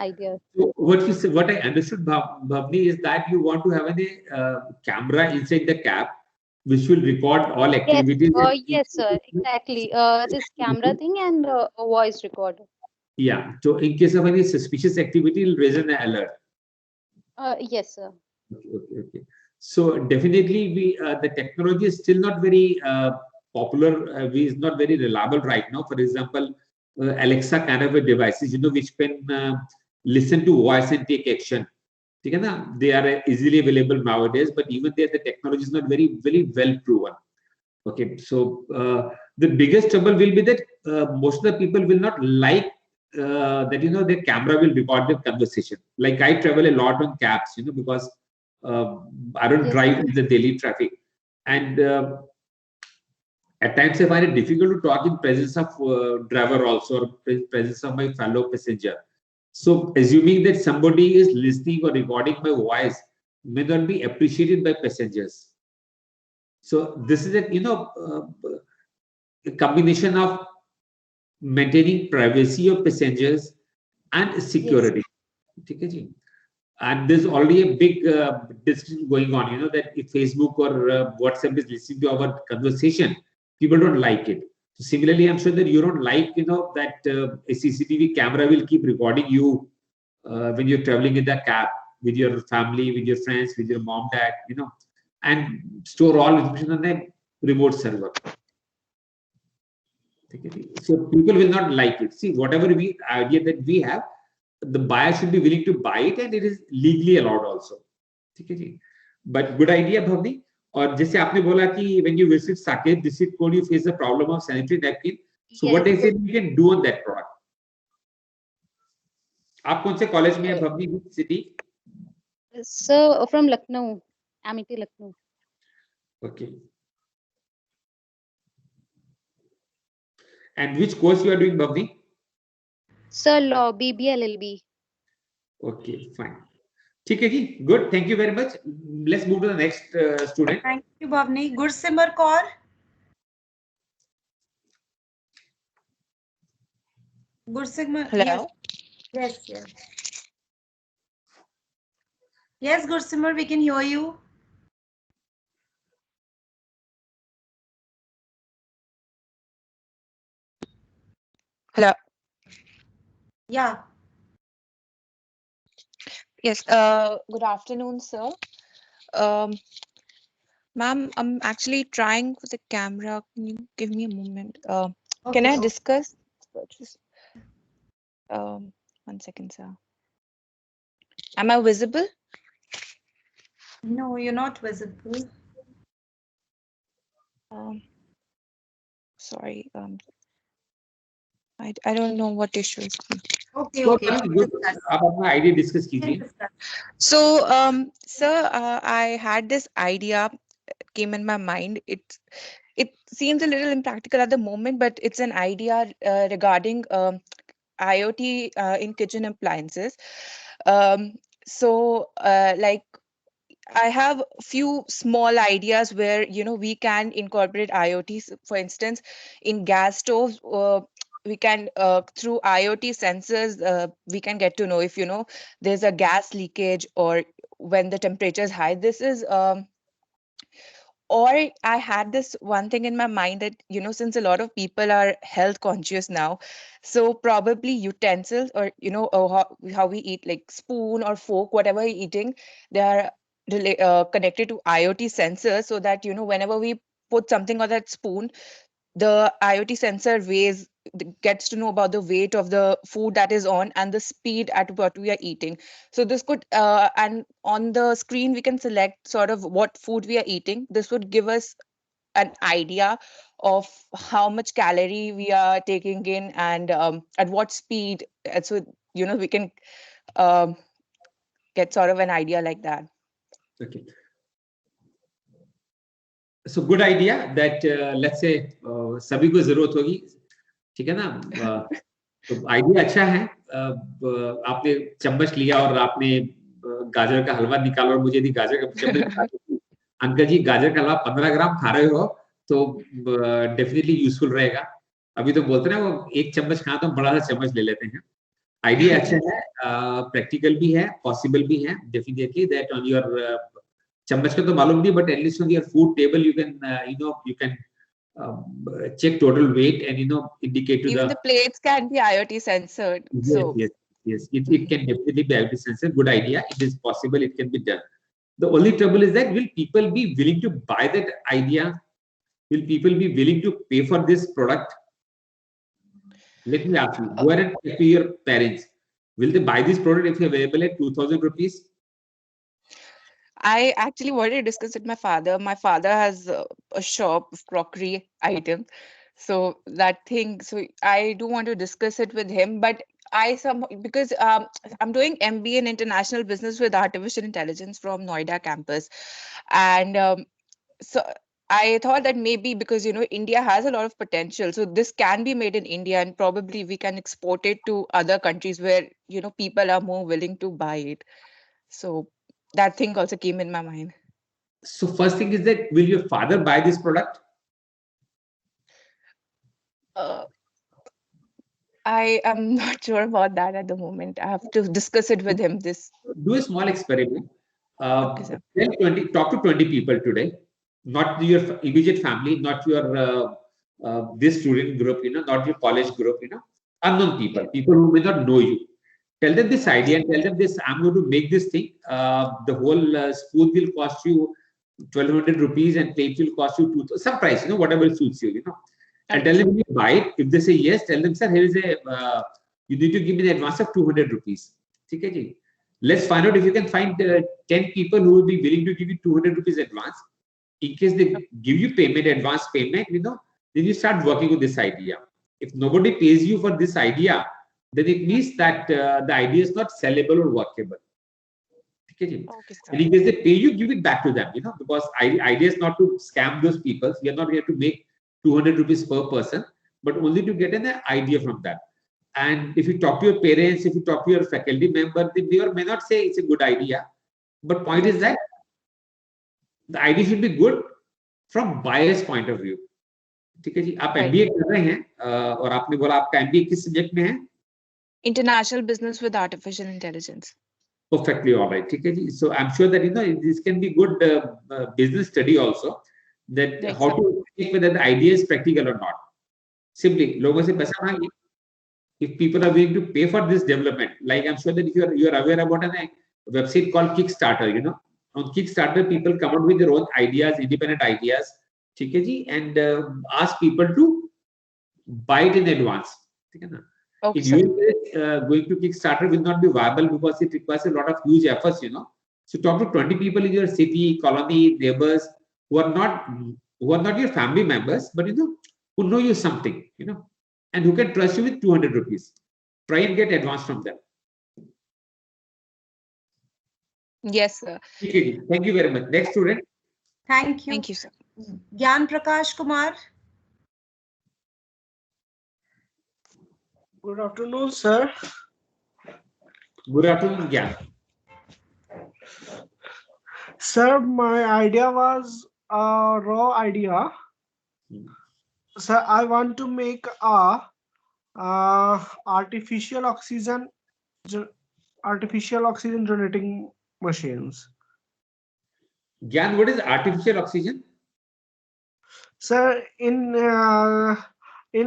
idea. So what I understood, Bhavni, is that you want to have a camera inside the cab, which will record all activities. Yes, sir, exactly. This camera thing and a voice recorder. Yeah. So in case of any suspicious activity, it will raise an alert. Yes, sir. Okay. So definitely, the technology is still not very popular. Is not very reliable right now. For example, Alexa kind of a devices, which can listen to voice and take action. They are easily available nowadays, but even there, the technology is not very well proven. Okay, so the biggest trouble will be that most of the people will not like that their camera will record their conversation. Like I travel a lot on cabs, because I don't drive in the daily traffic, and at times I find it difficult to talk in presence of driver also, or presence of my fellow passenger. So assuming that somebody is listening or recording my voice may not be appreciated by passengers. So this is a combination of maintaining privacy of passengers and security. Yes. And there's already a big discussion going on, that if Facebook or WhatsApp is listening to our conversation, people don't like it. So similarly, I'm sure that you don't like, that a CCTV camera will keep recording you when you're traveling in the cab with your family, with your friends, with your mom, dad, and store all information on a remote server. So people will not like it. See, whatever idea that we have, the buyer should be willing to buy it and it is legally allowed also. ठीक है जी. But good idea, Bhavni. और जैसे आपने बोला कि when you visit Saket district code, you face the problem of sanitary napkin. So what exactly you can do on that product? आप कौन से कॉलेज में हैं Bhavni, which city? So from Lucknow, Amity, Lucknow. Okay. And which course you are doing, Bhavni? Sir, law, BBA, LLB. Okay, fine. ठीक है जी, good. Thank you very much. Let's move to the next student. Thank you, Bhavni. Gursimar Kaur. Gursimar. Hello. Yes. Yes. Yes, Gursimar, we can hear you. Hello. Yeah. Yes. Good afternoon, sir. Ma'am, I'm actually trying for the camera. Can you give me a moment? Can I discuss? Just, 1 second, sir. Am I visible? No, you're not visible. Sorry. I don't know what issues. Okay, So, okay. आप अपना idea discuss कीजिए. So, sir, I had this idea came in my mind. It seems a little impractical at the moment, but it's an idea regarding IoT in kitchen appliances. So, like, I have a few small ideas where we can incorporate IoT. For instance, in gas stoves, we can through IoT sensors we can get to know if there's a gas leakage or when the temperature is high. This is or I had this one thing in my mind that since a lot of people are health conscious now, so probably utensils or how we eat, like spoon or fork, whatever we're eating, they are connected to IoT sensors, so that whenever we put something on that spoon, the IoT sensor gets to know about the weight of the food that is on and the speed at what we are eating. So this could and on the screen we can select sort of what food we are eating. This would give us an idea of how much calorie we are taking in and at what speed. And so we can get sort of an idea like that. Okay. So good idea that let's say सभी को जरूरत होगी, ठीक है ना? तो idea अच्छा है. आपने चम्मच लिया और आपने गाजर का हलवा निकाला और मुझे दी गाजर का चम्मच. अंकल जी, गाजर का हलवा 15 ग्राम खा रहे हो तो डेफिनेटली यूजफुल रहेगा. अभी तो बोलते हैं वो एक चम्मच खा तो बड़ा सा चम्मच ले लेते हैं. आइडिया अच्छा है, प्रैक्टिकल भी है, पॉसिबल भी है. डेफिनेटली दैट ऑन योर चम्मच का तो मालूम नहीं, but at least on your food table you can check total weight and indicate to even the plates can be IoT censored. Yes, it can definitely be IoT censored. Good idea. It is possible. It can be done. The only trouble is that will people be willing to buy that idea? Will people be willing to pay for this product? Let me ask you. Go ahead and talk to your parents. Will they buy this product if available at 2,000 rupees? I actually wanted to discuss with my father. My father has a shop of crockery items. So that thing, so I do want to discuss it with him, but because I'm doing MBA in International Business with Artificial Intelligence from Noida campus. And so I thought that maybe because, India has a lot of potential. So this can be made in India and probably we can export it to other countries where, people are more willing to buy it. So that thing also came in my mind. So first thing is that will your father buy this product? I am not sure about that at the moment. I have to discuss it with him. Do a small experiment. Okay, talk to 20 people today, not your immediate family, not your this student group, not your college group, unknown people, people who may not know you. Tell them this idea and tell them this, I'm going to make this thing. The whole spoon will cost you 1,200 rupees and plate will cost you some price, whatever suits you, And tell them you buy it. If they say yes, tell them, sir, here is a you need to give me the advance of 200 rupees. ठीक है जी? Let's find out if you can find 10 people who will be willing to give you 200 rupees advance. In case they give you payment, advance payment, you know, then you start working with this idea. If nobody pays you for this idea, then it means that the idea is not sellable or workable. Okay, and in case they pay you, give it back to them, you know, because idea is not to scam those people. We are not here to make 200 rupees per person, but only to get an idea from that. And if you talk to your parents, if you talk to your faculty member, they may or may not say it's a good idea. But point is that the idea should be good from buyer's point of view. ठीक है जी? आप MBA कर रहे हैं और आपने बोला आपका MBA किस सब्जेक्ट में है? International Business with Artificial Intelligence. Perfectly all right. ठीक है जी? So I'm sure that, you know, this can be good business study also, that Yes, how to check whether the idea is practical or not. Simply लोगों से पैसा मांगिए. If people are willing to pay for this development, like I'm sure that if you are aware about a website called Kickstarter, you know, on Kickstarter people come out with their own ideas, independent ideas, ठीक है जी, and ask people to buy it in advance. ठीक है ना? Okay, in US, going to Kickstarter will not be viable because it requires a lot of huge efforts, you know. So talk to 20 people in your city, colony, neighbors who are not your family members, but you know, who know you something, you know, and who can trust you with 200 rupees. Try and get advance from them. Yes, sir. Okay, thank you very much. Next student. Thank you. Thank you, sir. Gyan Prakash Kumar. Good afternoon, sir. Good afternoon, Gyan. Sir, my idea was a raw idea. Sir, I want to make a artificial oxygen generating machines. Gyan, what is artificial oxygen? Sir, in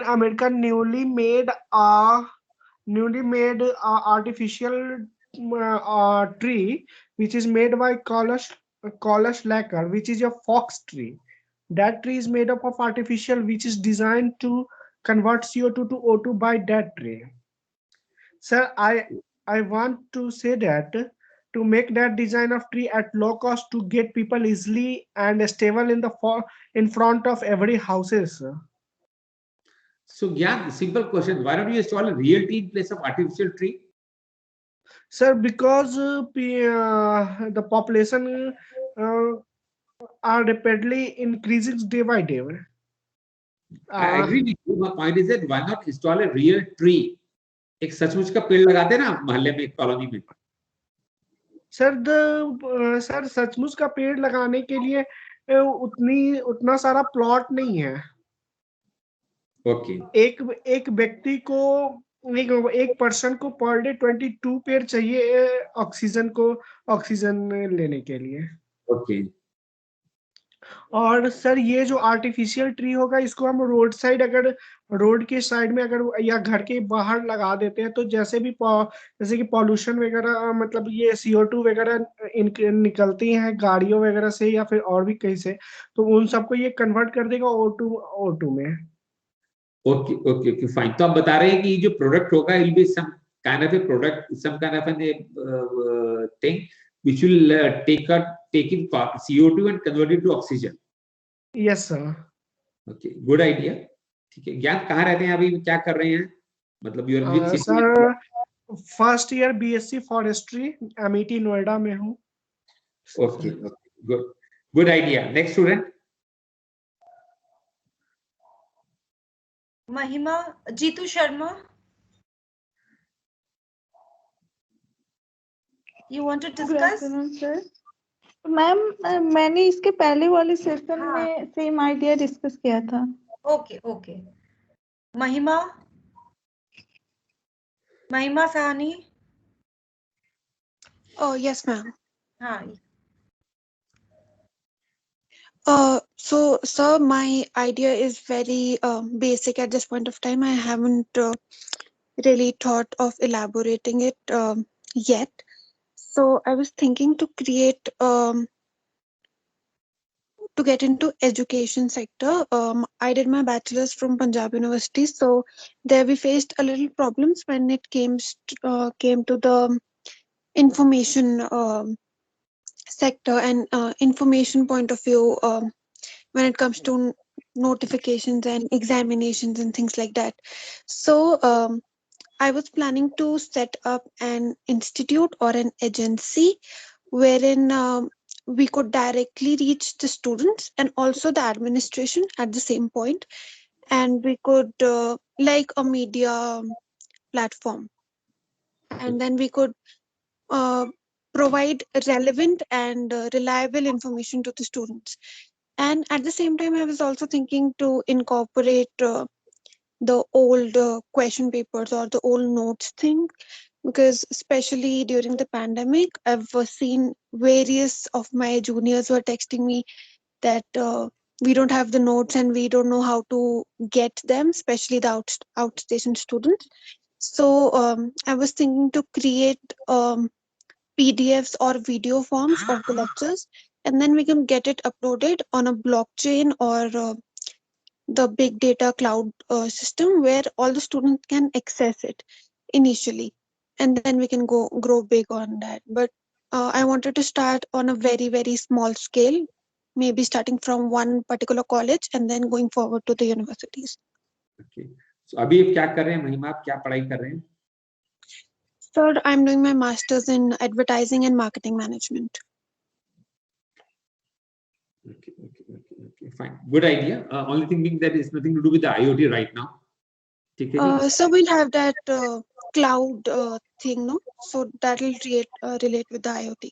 America, newly made artificial tree, which is made by Kailash lacquer, which is a fox tree. That tree is made up of artificial, which is designed to convert CO2 to O2 by that tree. Sir, I want to say that to make that design of tree at low cost to get people easily and stable in front of every houses. So Gyan, simple question: why don't you install a real tree in place of artificial tree? Sir, because the population are rapidly increasing day by day. I agree with you. My point is that why not install a real tree? एक सचमुच का पेड़ लगाते हैं ना मोहल्ले में, colony में. सर सचमुच का पेड़ लगाने के लिए उतना सारा प्लॉट नहीं है. ओके. एक व्यक्ति को एक पर्सन को पर डे 22 पेड़ चाहिए ऑक्सीजन लेने के लिए. ओके. और सर ये जो आर्टिफिशियल ट्री होगा, इसको हम अगर रोड के साइड में अगर या घर के बाहर लगा देते हैं तो जैसे कि पॉल्यूशन वगैरह, मतलब ये CO2 वगैरह निकलती हैं गाड़ियों वगैरह से या फिर और भी कहीं से, तो उन सबको ये कन्वर्ट कर देगा O2 में. Okay fine. तो आप बता रहे हैं कि जो प्रोडक्ट होगा it be some kind of a product, some kind of an thing which will take in CO2 and convert it to oxygen. Yes, sir. Okay, good idea. ठीक है. ज्ञान कहाँ रहते हैं अभी, क्या कर रहे हैं, मतलब you are which city? Sir first year BSc forestry MET Noida में हूँ. Okay, good idea. Next student. Mahima Jitu Sharma. You want to discuss? Sir ma'am, मैंने इसके पहले वाले सेशन में सेम आइडिया डिस्कस किया था. ओके. महिमा साहनी. Oh, yes, ma'am. हाँ. So, sir, my idea is very basic at this point of time. I haven't really thought of elaborating it yet. So I was thinking to create to get into education sector. I did my bachelor's from Punjab University, so there we faced a little problems when it came to the information sector and information point of view when it comes to notifications and examinations and things like that. So I was planning to set up an institute or an agency wherein we could directly reach the students and also the administration at the same point, and we could like a media platform, and then we could uh, provide relevant and reliable information to the students. And at the same time, I was also thinking to incorporate the old question papers or the old notes thing, because especially during the pandemic, I've seen various of my juniors were texting me that we don't have the notes and we don't know how to get them, especially the outstation students. So I was thinking to create PDFs or video forms of the lectures, and then we can get it uploaded on a blockchain or the big data cloud system where all the students can access it initially, and then we can go grow big on that. But I wanted to start on a very small scale, maybe starting from one particular college and then going forward to the universities. Okay. So अभी आप क्या कर रहे हैं महिमा, आप क्या पढ़ाई कर रहे हैं? Sir, I'm doing my master's in advertising and marketing management. Okay, fine. Good idea. Only thing being that is nothing to do with the IoT right now. So we'll have that cloud thing, no? So that will relate with the IoT.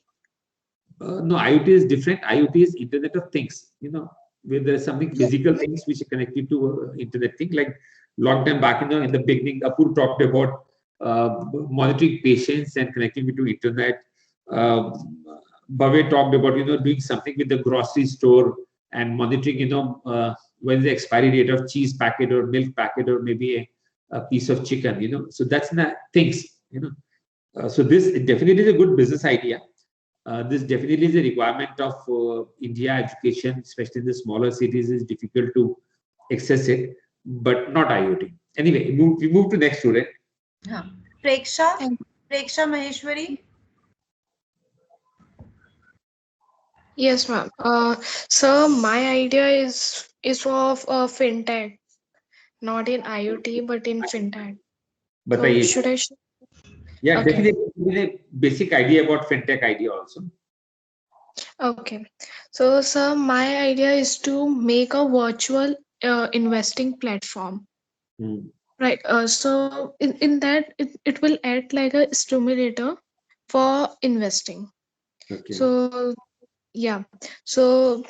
No, IoT is different. IoT is Internet of Things. You know, where there is something physical things which are connected to Internet thing. Like long time back, in the beginning, Apur talked about monitoring patients and connecting it to Internet. Bhavya talked about doing something with the grocery store and monitoring when the expiry date of cheese packet or milk packet or maybe a piece of chicken. So that's the things. So this definitely is a good business idea. This definitely is a requirement of India education, especially in the smaller cities. Is difficult to access it, but not IoT. Anyway, we move to next student. Preksha Maheshwari. Yes, ma'am. So my idea is of fintech, not in IoT, but in fintech. So should I? Yeah, Okay. definitely a basic idea about fintech idea also. Okay. So, sir, my idea is to make a virtual investing platform. Right. So in that it will act like a stimulator for investing. Okay. So yeah. So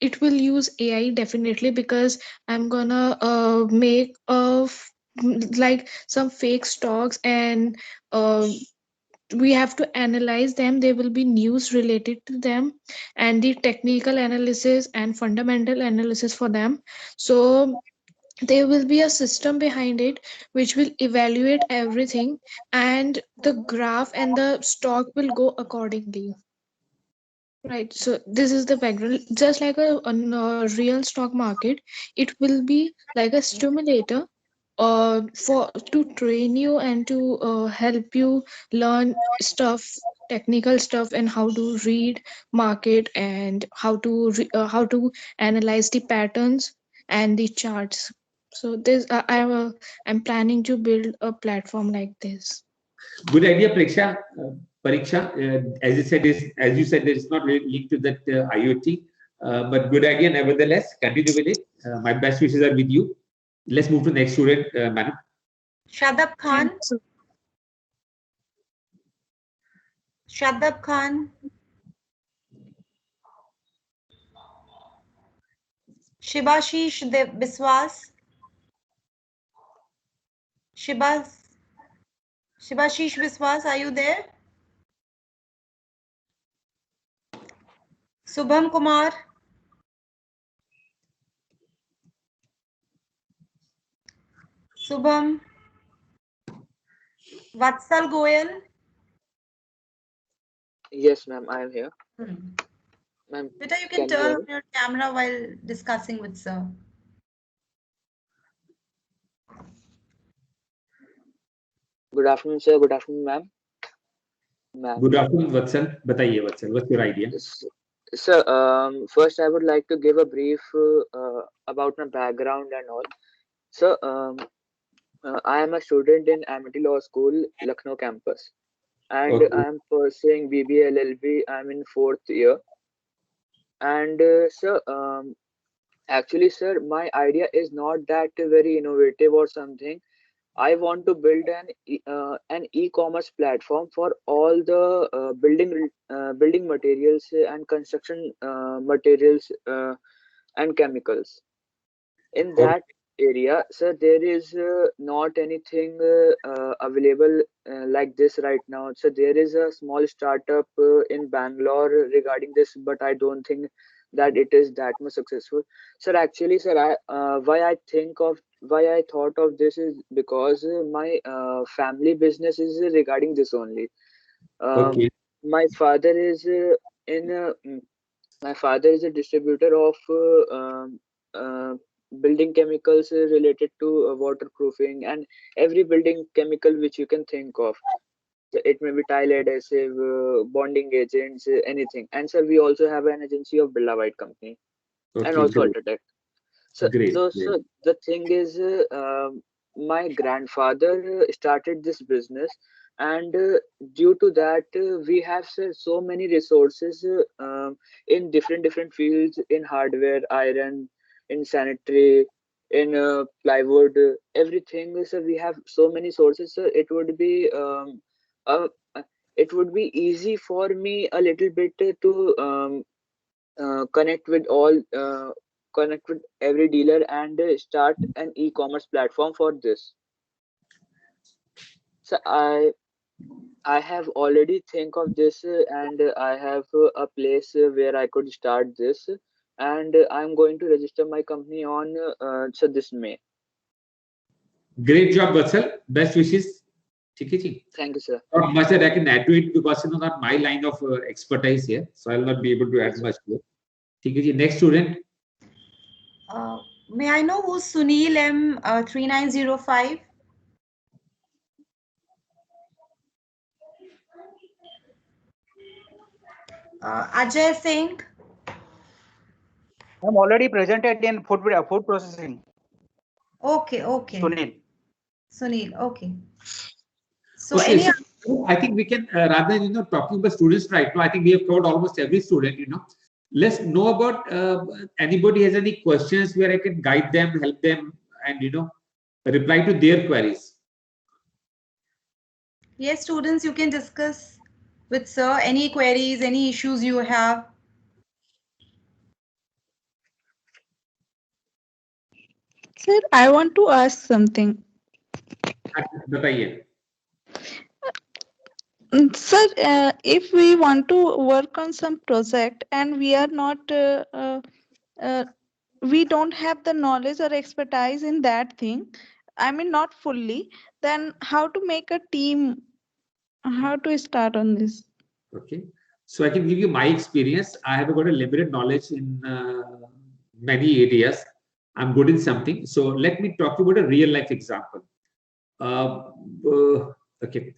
it will use AI definitely, because I'm gonna make like some fake stocks, and we have to analyze them. There will be news related to them and the technical analysis and fundamental analysis for them. So there will be a system behind it which will evaluate everything, and the graph and the stock will go accordingly. Right. So this is the background. Just like a real stock market, it will be like a stimulator for to train you and to help you learn stuff, technical stuff, and how to read market, and how to analyze the patterns and the charts. So this I'm planning to build a platform like this. Good idea, Preksha. Pariksha, as you said, there is not really linked to that IoT, but good idea nevertheless. Continue with it. My best wishes are with you. Let's move to next student, madam. Shadab Khan. Shadab Khan. Shibashish Biswas. Shibashish Biswas, are you there? Subham Kumar. Subham. Vatsal Goyal. Yes, ma'am, I am here. Ma'am, Beta, you can can you hear turn me? on your camera while discussing with sir. Good afternoon, sir. Good afternoon, ma'am. Good afternoon, Vatsal. बताइए Vatsal, what's your idea? Sir, first I would like to give a brief about my background and all. So, I am a student in Amity Law School, Lucknow campus, and Okay. I am pursuing BBA LLB. I'm in 4th year, and sir, actually, sir, my idea is not that very innovative or something. I want to build an e-commerce platform for all the building materials and construction materials and chemicals. In Okay. that area, sir, there is not anything available like this right now. So there is a small startup in Bangalore regarding this, but I don't think that it is that much successful. Sir, actually, sir, why I thought of this is because my family business is regarding this only. Um, Okay. my father is in my father is a distributor of building chemicals related to waterproofing and every building chemical which you can think of. So it may be tile adhesive, bonding agents, anything. And sir, we also have an agency of Birla White Company and Okay. also Great. Ultratech. So Great. Great. the thing is, my grandfather started this business, and due to that, we have sir, so many resources in different fields in hardware, iron, in sanitary, in plywood, everything. So we have so many sources. So uh, it would be easy for me a little bit to connect with connect with every dealer and start an e-commerce platform for this. So I have already think of this and I have a place where I could start this, and I'm going to register my company on so this May. Great job, Vatsal. Best wishes. ठीक है जी. Thank you, sir. Not much that I can add to it because not my line of expertise here, so I'll not be able to add much to it. ठीक है जी. Next student. May I know who's Sunil M 3905? Ajay Singh. I'm already presented in food processing. Okay, okay. Sunil, okay. So Okay, any so I think we can rather than talking about students right now, I think we have covered almost every student. Let's know about anybody has any questions where I can guide them, help them, and reply to their queries. Yes, students, you can discuss with sir any queries, any issues you have. Sir, I want to ask something. बताइए. Sir, if we want to work on some project and we are not, we don't have the knowledge or expertise in that thing, I mean, not fully, then how to make a team? How to start on this? Okay, so I can give you my experience. I have got a limited knowledge in many areas. I'm good in something. So let me talk about a real life example. Okay.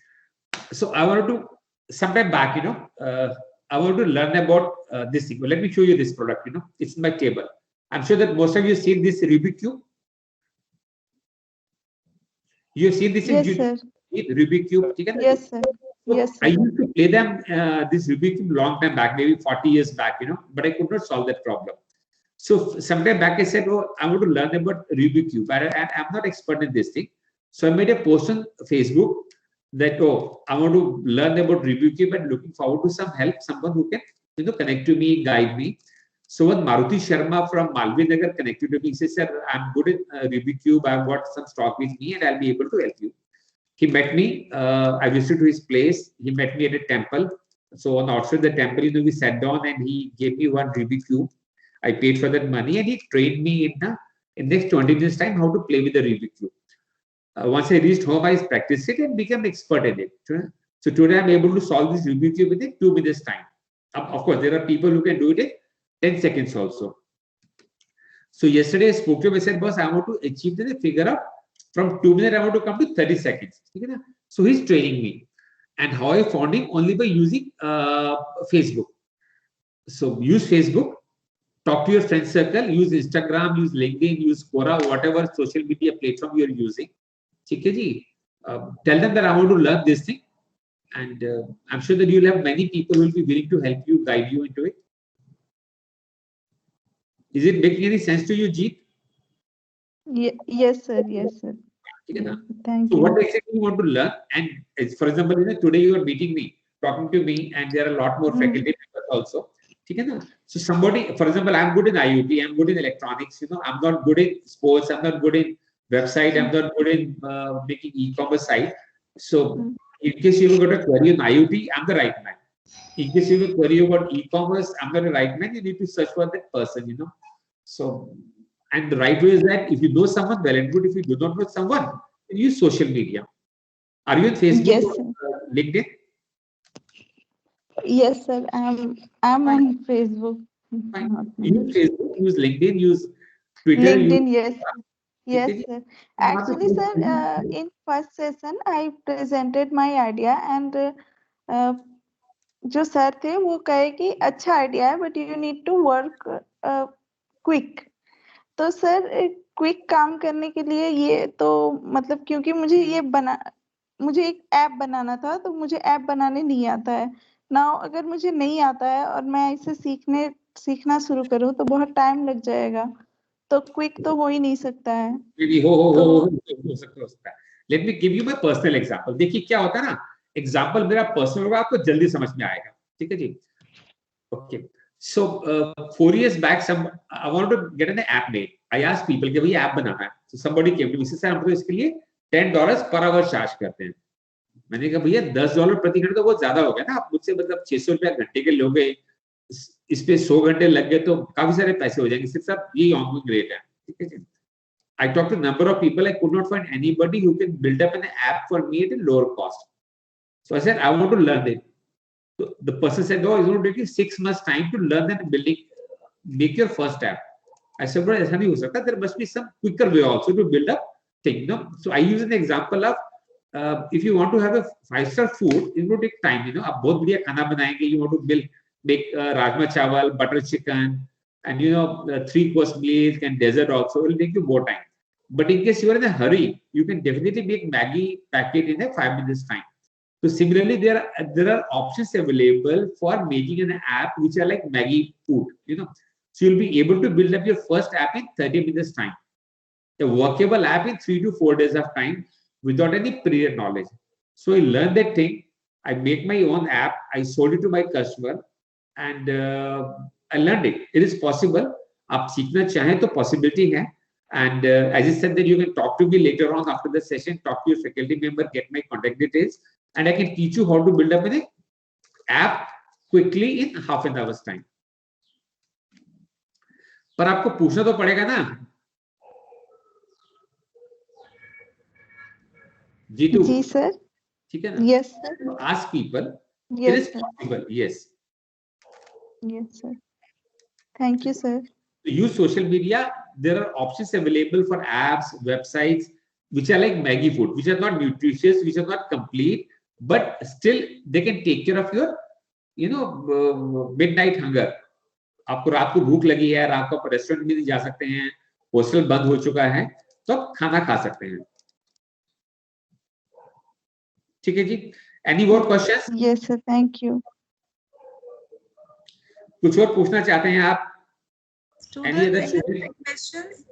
So I wanted to, sometime back, I want to learn about this thing. Well, let me show you this product, it's in my table. I'm sure that most of you seen this Rubik Cube. You've seen this in Rubik Cube? Yes, sir. Yes, sir. I used to play them, this Rubik Cube long time back, maybe 40 years back, but I could not solve that problem. So sometime back I said, oh, I want to learn about Rubik Cube, and I'm not expert in this thing. So I made a post on Facebook that, oh, I want to learn about Rubik Cube and looking forward to some help, someone who can, connect to me, guide me. So when Maruti Sharma from Malvi Nagar connected to me, he says, sir, I'm good at Rubik Cube, I've got some stock with me and I'll be able to help you. He met me, I visited his place, he met me at a temple. So on outside the temple, we sat down and he gave me one Rubik Cube. I paid for that money and he trained me in next 20 minutes time how to play with the Rubik Cube. Once I reached home, I practiced it and became expert in it. So today I'm able to solve this Rubik Cube within 2 minutes time. Of course, there are people who can do it 10 seconds also. So yesterday I spoke to him, I said, boss, I want to achieve the figure of from 2 minutes, I want to come to 30 seconds. So he's training me. And how I found him? Only by using Facebook. So use Facebook, talk to your friend circle, use Instagram, use LinkedIn, use Quora, whatever social media platform you're using. Tell them that I want to learn this thing. And I'm sure that you'll have many people who will be willing to help you, guide you into it. Is it making any sense to you, Jeet? Yes, sir. Yes, sir. Thank so you. what exactly you want to learn? And for example, today you are meeting me, talking to me, and there are a lot more faculty members also. So somebody, for example, I'm good in IoT, I'm good in electronics, I'm not good in sports, I'm not good in website, I'm not good in making e-commerce site. So in case you have got a query on IoT, I'm the right man. In case you have a query about e-commerce, I'm not the right man. You need to search for that person, So, and the right way is that if you know someone, well and good. If you do not know someone, then use social media. Are you on Facebook Yes, or LinkedIn? Yes, sir. I'm on Facebook. Use Facebook, use LinkedIn, use Twitter. LinkedIn, use, yes. Yes, sir. Actually, sir, in first session, I presented my idea and जो sir थे वो कहे कि अच्छा idea है but you need to work quick. तो sir quick काम करने के लिए ये तो मतलब क्योंकि मुझे एक ऐप बनाना था तो मुझे ऐप बनाने नहीं आता है ना. अगर मुझे नहीं आता है और मैं इसे सीखना शुरू करूं तो बहुत टाइम लग जाएगा. तो क्विक तो हो ही नहीं सकता है. हो सकता है. Let me give you my personal example. देखिए क्या होता है ना, एग्जांपल मेरा पर्सनल होगा, आपको जल्दी समझ में आएगा. ठीक है जी. Okay. So 4 years back, I wanted to get an app made. I asked people कि भाई ऐप बनाना है. So somebody came to me, sir हम तो इसके लिए $10 per hour चार्ज करते हैं. मैंने कहा भैया $10 प्रति घंटे तो बहुत ज्यादा हो गया ना. आप मुझसे मतलब 600 रुपया घंटे के लोगे, इस पे 100 घंटे लग गए तो काफी सारे पैसे हो जाएंगे. सिर्फ ये ऑनगोइंग रेट है. ठीक है जी. I talked to a number of people. I could not find anybody who can build up an app for me at a lower cost. So I said, I want to learn it. So the person said, oh, it's going to take you 6 months time to learn and building, make your first app. I said, but ऐसा नहीं हो सकता. There must be some quicker way also to build up thing. So I use an example of if you want to have a 5-star food, it will take time. आप बहुत बढ़िया खाना बनाएंगे. You want to make rajma chawal, butter chicken, and 3-course meals and dessert also. It will take you more time. But in case you are in a hurry, you can definitely make Maggi packet in a 5 minutes time. So similarly, there are options available for making an app which are like Maggi food. So you'll be able to build up your first app in 30 minutes time, a workable app in 3 to 4 days of time without any prior knowledge. So I learned that thing. I make my own app. I sold it to my customer, and I learned it. It is possible. आप सीखना चाहें तो possibility है. And as I said that you can talk to me later on after the session, talk to your faculty member, get my contact details, and I can teach you how to build up an app quickly in half an hour's time. पर आपको पूछना तो पड़ेगा ना. जीतू. जी sir. ठीक है ना? Yes sir. Ask people. Yes, it is sir. possible. Yes. Yes sir. Thank you sir. Use social media. There are options available for apps, websites, which are like Maggi food, which are not nutritious, which are not complete, but still they can take care of your, midnight hunger. आपको रात को भूख लगी है, रात को आप restaurant में नहीं जा सकते हैं, हॉस्टल बंद हो चुका है, तो आप खाना खा सकते हैं. ठीक है जी. Any more questions? Yes sir. Thank you. कुछ और पूछना चाहते हैं आप? Any other questions?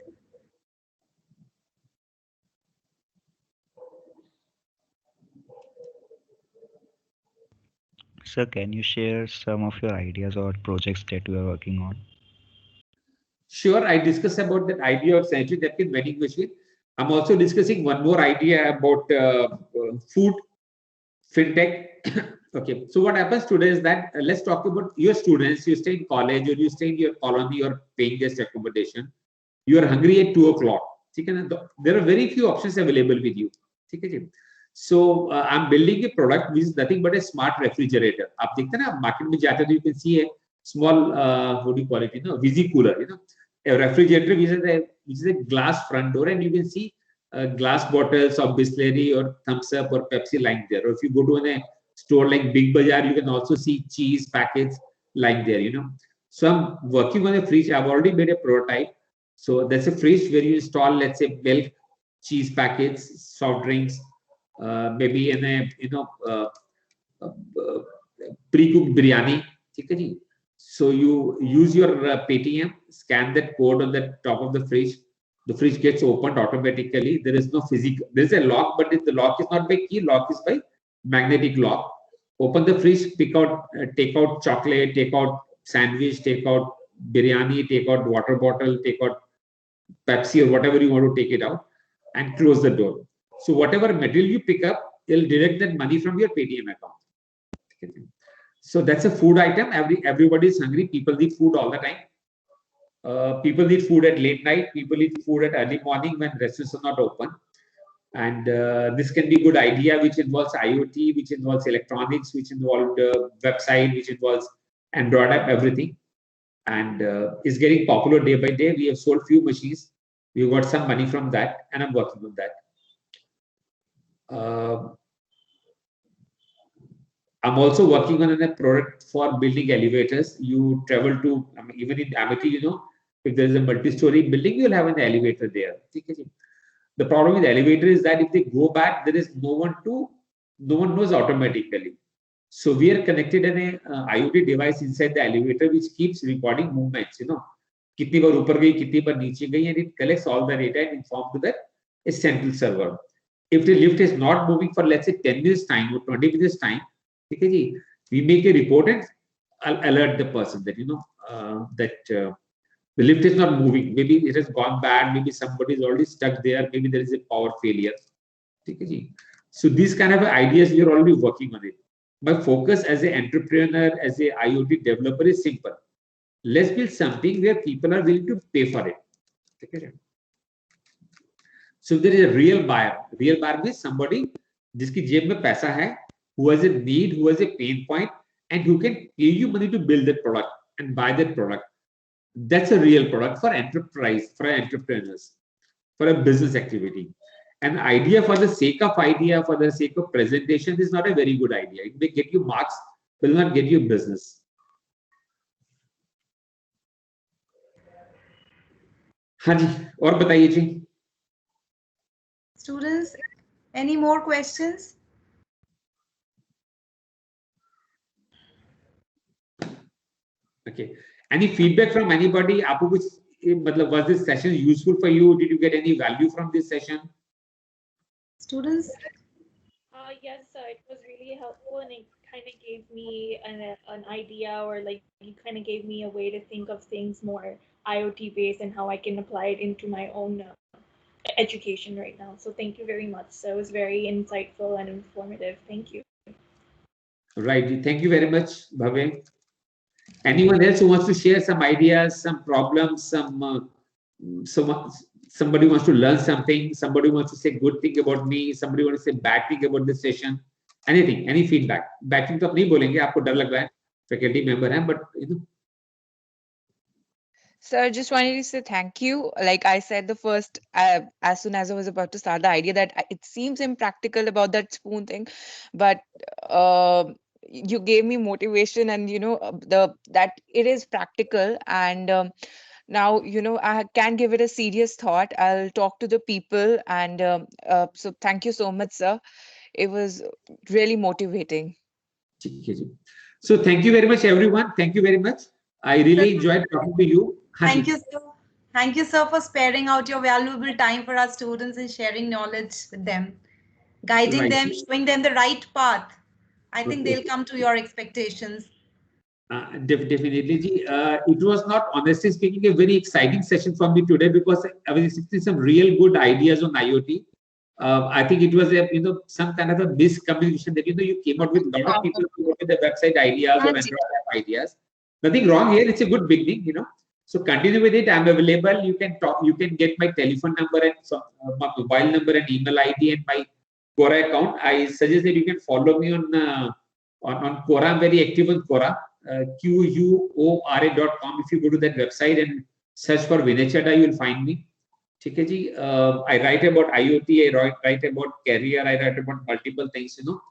Sir, can you share some of your ideas or projects that you are working on? Sure, I discussed about that idea of scientific napkin vending machine. I'm also discussing one more idea about food fintech. Okay, so what happens today is that let's talk about your students. You stay in college or you stay in your colony or paying guest accommodation. You are hungry at 2 o'clock. There are very few options available with you. So I'm building a product which is nothing but a smart refrigerator. आप देखते हैं ना, market में जाते हैं तो you can see a small what do you call it? Visi cooler. A refrigerator which is a glass front door, and you can see glass bottles of Bisleri or Thumbs Up or Pepsi lying there. Or if you go to a store like Big Bazaar, you can also see cheese packets lying there. So I'm working on a fridge. I've already made a prototype. So that's a fridge where you install, let's say, milk, cheese packets, soft drinks, maybe in a pre-cooked biryani. So you use your Paytm, scan that code on the top of the fridge. The fridge gets opened automatically. There is no physical. There is a lock, but the lock is not by key. Lock is by magnetic lock. Open the fridge, pick out, take out chocolate, take out sandwich, take out biryani, take out water bottle, take out Pepsi or whatever you want to take it out, and close the door. So whatever material you pick up, it'll direct that money from your Paytm account. So that's a food item. Everybody is hungry. People need food all the time. People need food at late night. People need food at early morning when restaurants are not open. And this can be a good idea, which involves IoT, which involves electronics, which involves website, which involves Android app, everything. And it's getting popular day by day. We have sold few machines. We got some money from that, and I'm working on that. I'm also working on a product for building elevators. You travel to, even in Amity, if there is a multi-story building, you'll have an elevator there. The problem with the elevator is that if they go back, there is no one knows automatically. So we are connected in a IoT device inside the elevator, which keeps recording movements. Kitni bar upar gayi, kitni bar niche gayi, and it collects all the data and informs to a central server. If the lift is not moving for, let's say, 10 minutes time or 20 minutes time, we make a report and alert the person that the lift is not moving. Maybe it has gone bad. Maybe somebody is already stuck there. Maybe there is a power failure. So these kind of ideas, we are already working on it. My focus as an entrepreneur, as an IoT developer is simple. Let's build something where people are willing to pay for it. So if there is a real buyer means somebody jiski jeb mein paisa hai, who has a need, who has a pain point, and who can pay you money to build that product and buy that product. That's a real product for enterprise, for entrepreneurs, for a business activity. An idea for the sake of idea, for the sake of presentation is not a very good idea. It may get you marks, will not get you business. हाँ जी, और बताइए जी. Students, any more questions? Okay. Any feedback from anybody? आपको कुछ मतलब was this session useful for you? Did you get any value from this session? Students? Yes, sir. It was really helpful, and it kind of gave me an idea, or like you kind of gave me a way to think of things more IoT based and how I can apply it into my own education right now. So thank you very much. So it was very insightful and informative. Thank you. Right. Thank you very much, Bhavya. Anyone else who wants to share some ideas, some problems, somebody wants to learn something, somebody wants to say good thing about me, somebody wants to say bad thing about this session, anything, any feedback. Bad thing तो आप नहीं बोलेंगे, आपको डर लग रहा है, faculty member हैं, but Sir, I just wanted to say thank you. Like I said, the first, as soon as I was about to start, the idea that it seems impractical about that spoon thing, but you gave me motivation, and that it is practical, and now I can give it a serious thought. I'll talk to the people, and so thank you so much, sir. It was really motivating. So thank you very much, everyone. Thank you very much. I really enjoyed talking to you. Thank you, sir. Thank you, sir, for sparing out your valuable time for our students and sharing knowledge with them, guiding them, showing them the right path. I think they'll come to your expectations. Definitely. It was not, honestly speaking, a very exciting session for me today, because I was expecting some real good ideas on IoT. I think it was some kind of a miscommunication that you came out with a lot of people who work with the website ideas or Android app ideas. Nothing wrong here. It's a good beginning, So continue with it. I'm available. You can talk. You can get my telephone number and my mobile number and email ID and my Quora account. I suggest that you can follow me on Quora. I'm very active on Quora. QUORA.com. If you go to that website and search for Vinay Chadha, you will find me. Okay, ji. I write about IoT, I write about career, I write about multiple things, you know,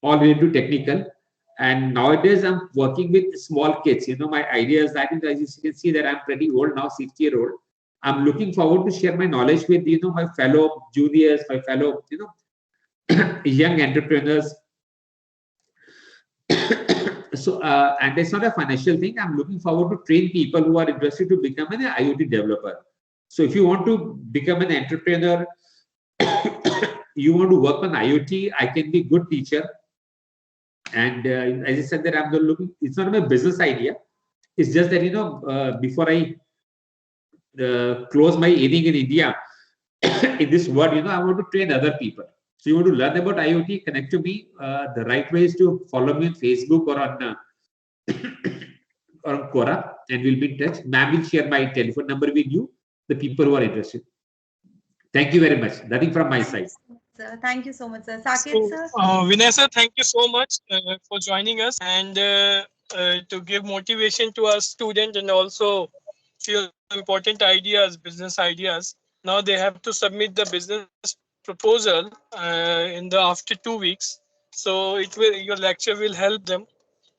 all related to technical. And nowadays I'm working with small kids. You know, my idea is that, as you can see, that I'm pretty old now, 60-year-old. I'm looking forward to share my knowledge with, you know, my fellow juniors, my fellow, you know, young entrepreneurs. So, and it's not a financial thing. I'm looking forward to train people who are interested to become an IoT developer. So if you want to become an entrepreneur, you want to work on IoT, I can be a good teacher. And as I said, that I'm not looking, it's not my business idea. It's just that, you know, before I close my inning in India, in this world, you know, I want to train other people. So you want to learn about IoT, connect to me. The right way is to follow me on Facebook or on Quora, and we'll be in touch. Ma'am will share my telephone number with you, the people who are interested. Thank you very much. Nothing from my side. Sir, thank you so much, sir. Saket, sir. Vinay sir, thank you so much for joining us and to give motivation to our students and also few important ideas, business ideas. Now they have to submit the business proposal after 2 weeks. So your lecture will help them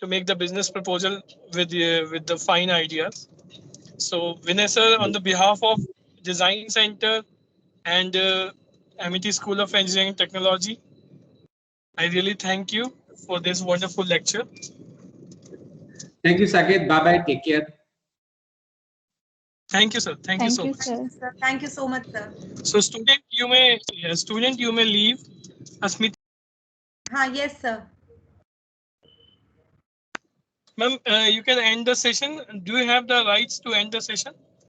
to make the business proposal with the fine ideas. So Vinay sir, on the behalf of Design Center and Amity School of Engineering and Technology, I really thank you for this wonderful lecture. Thank you, Saket. Bye bye. Take care. Thank you, sir. Thank you so much. Sir. Thank you so much, sir. So, student, you may leave. Asmita. Yes, sir. Ma'am, you can end the session. Do you have the rights to end the session?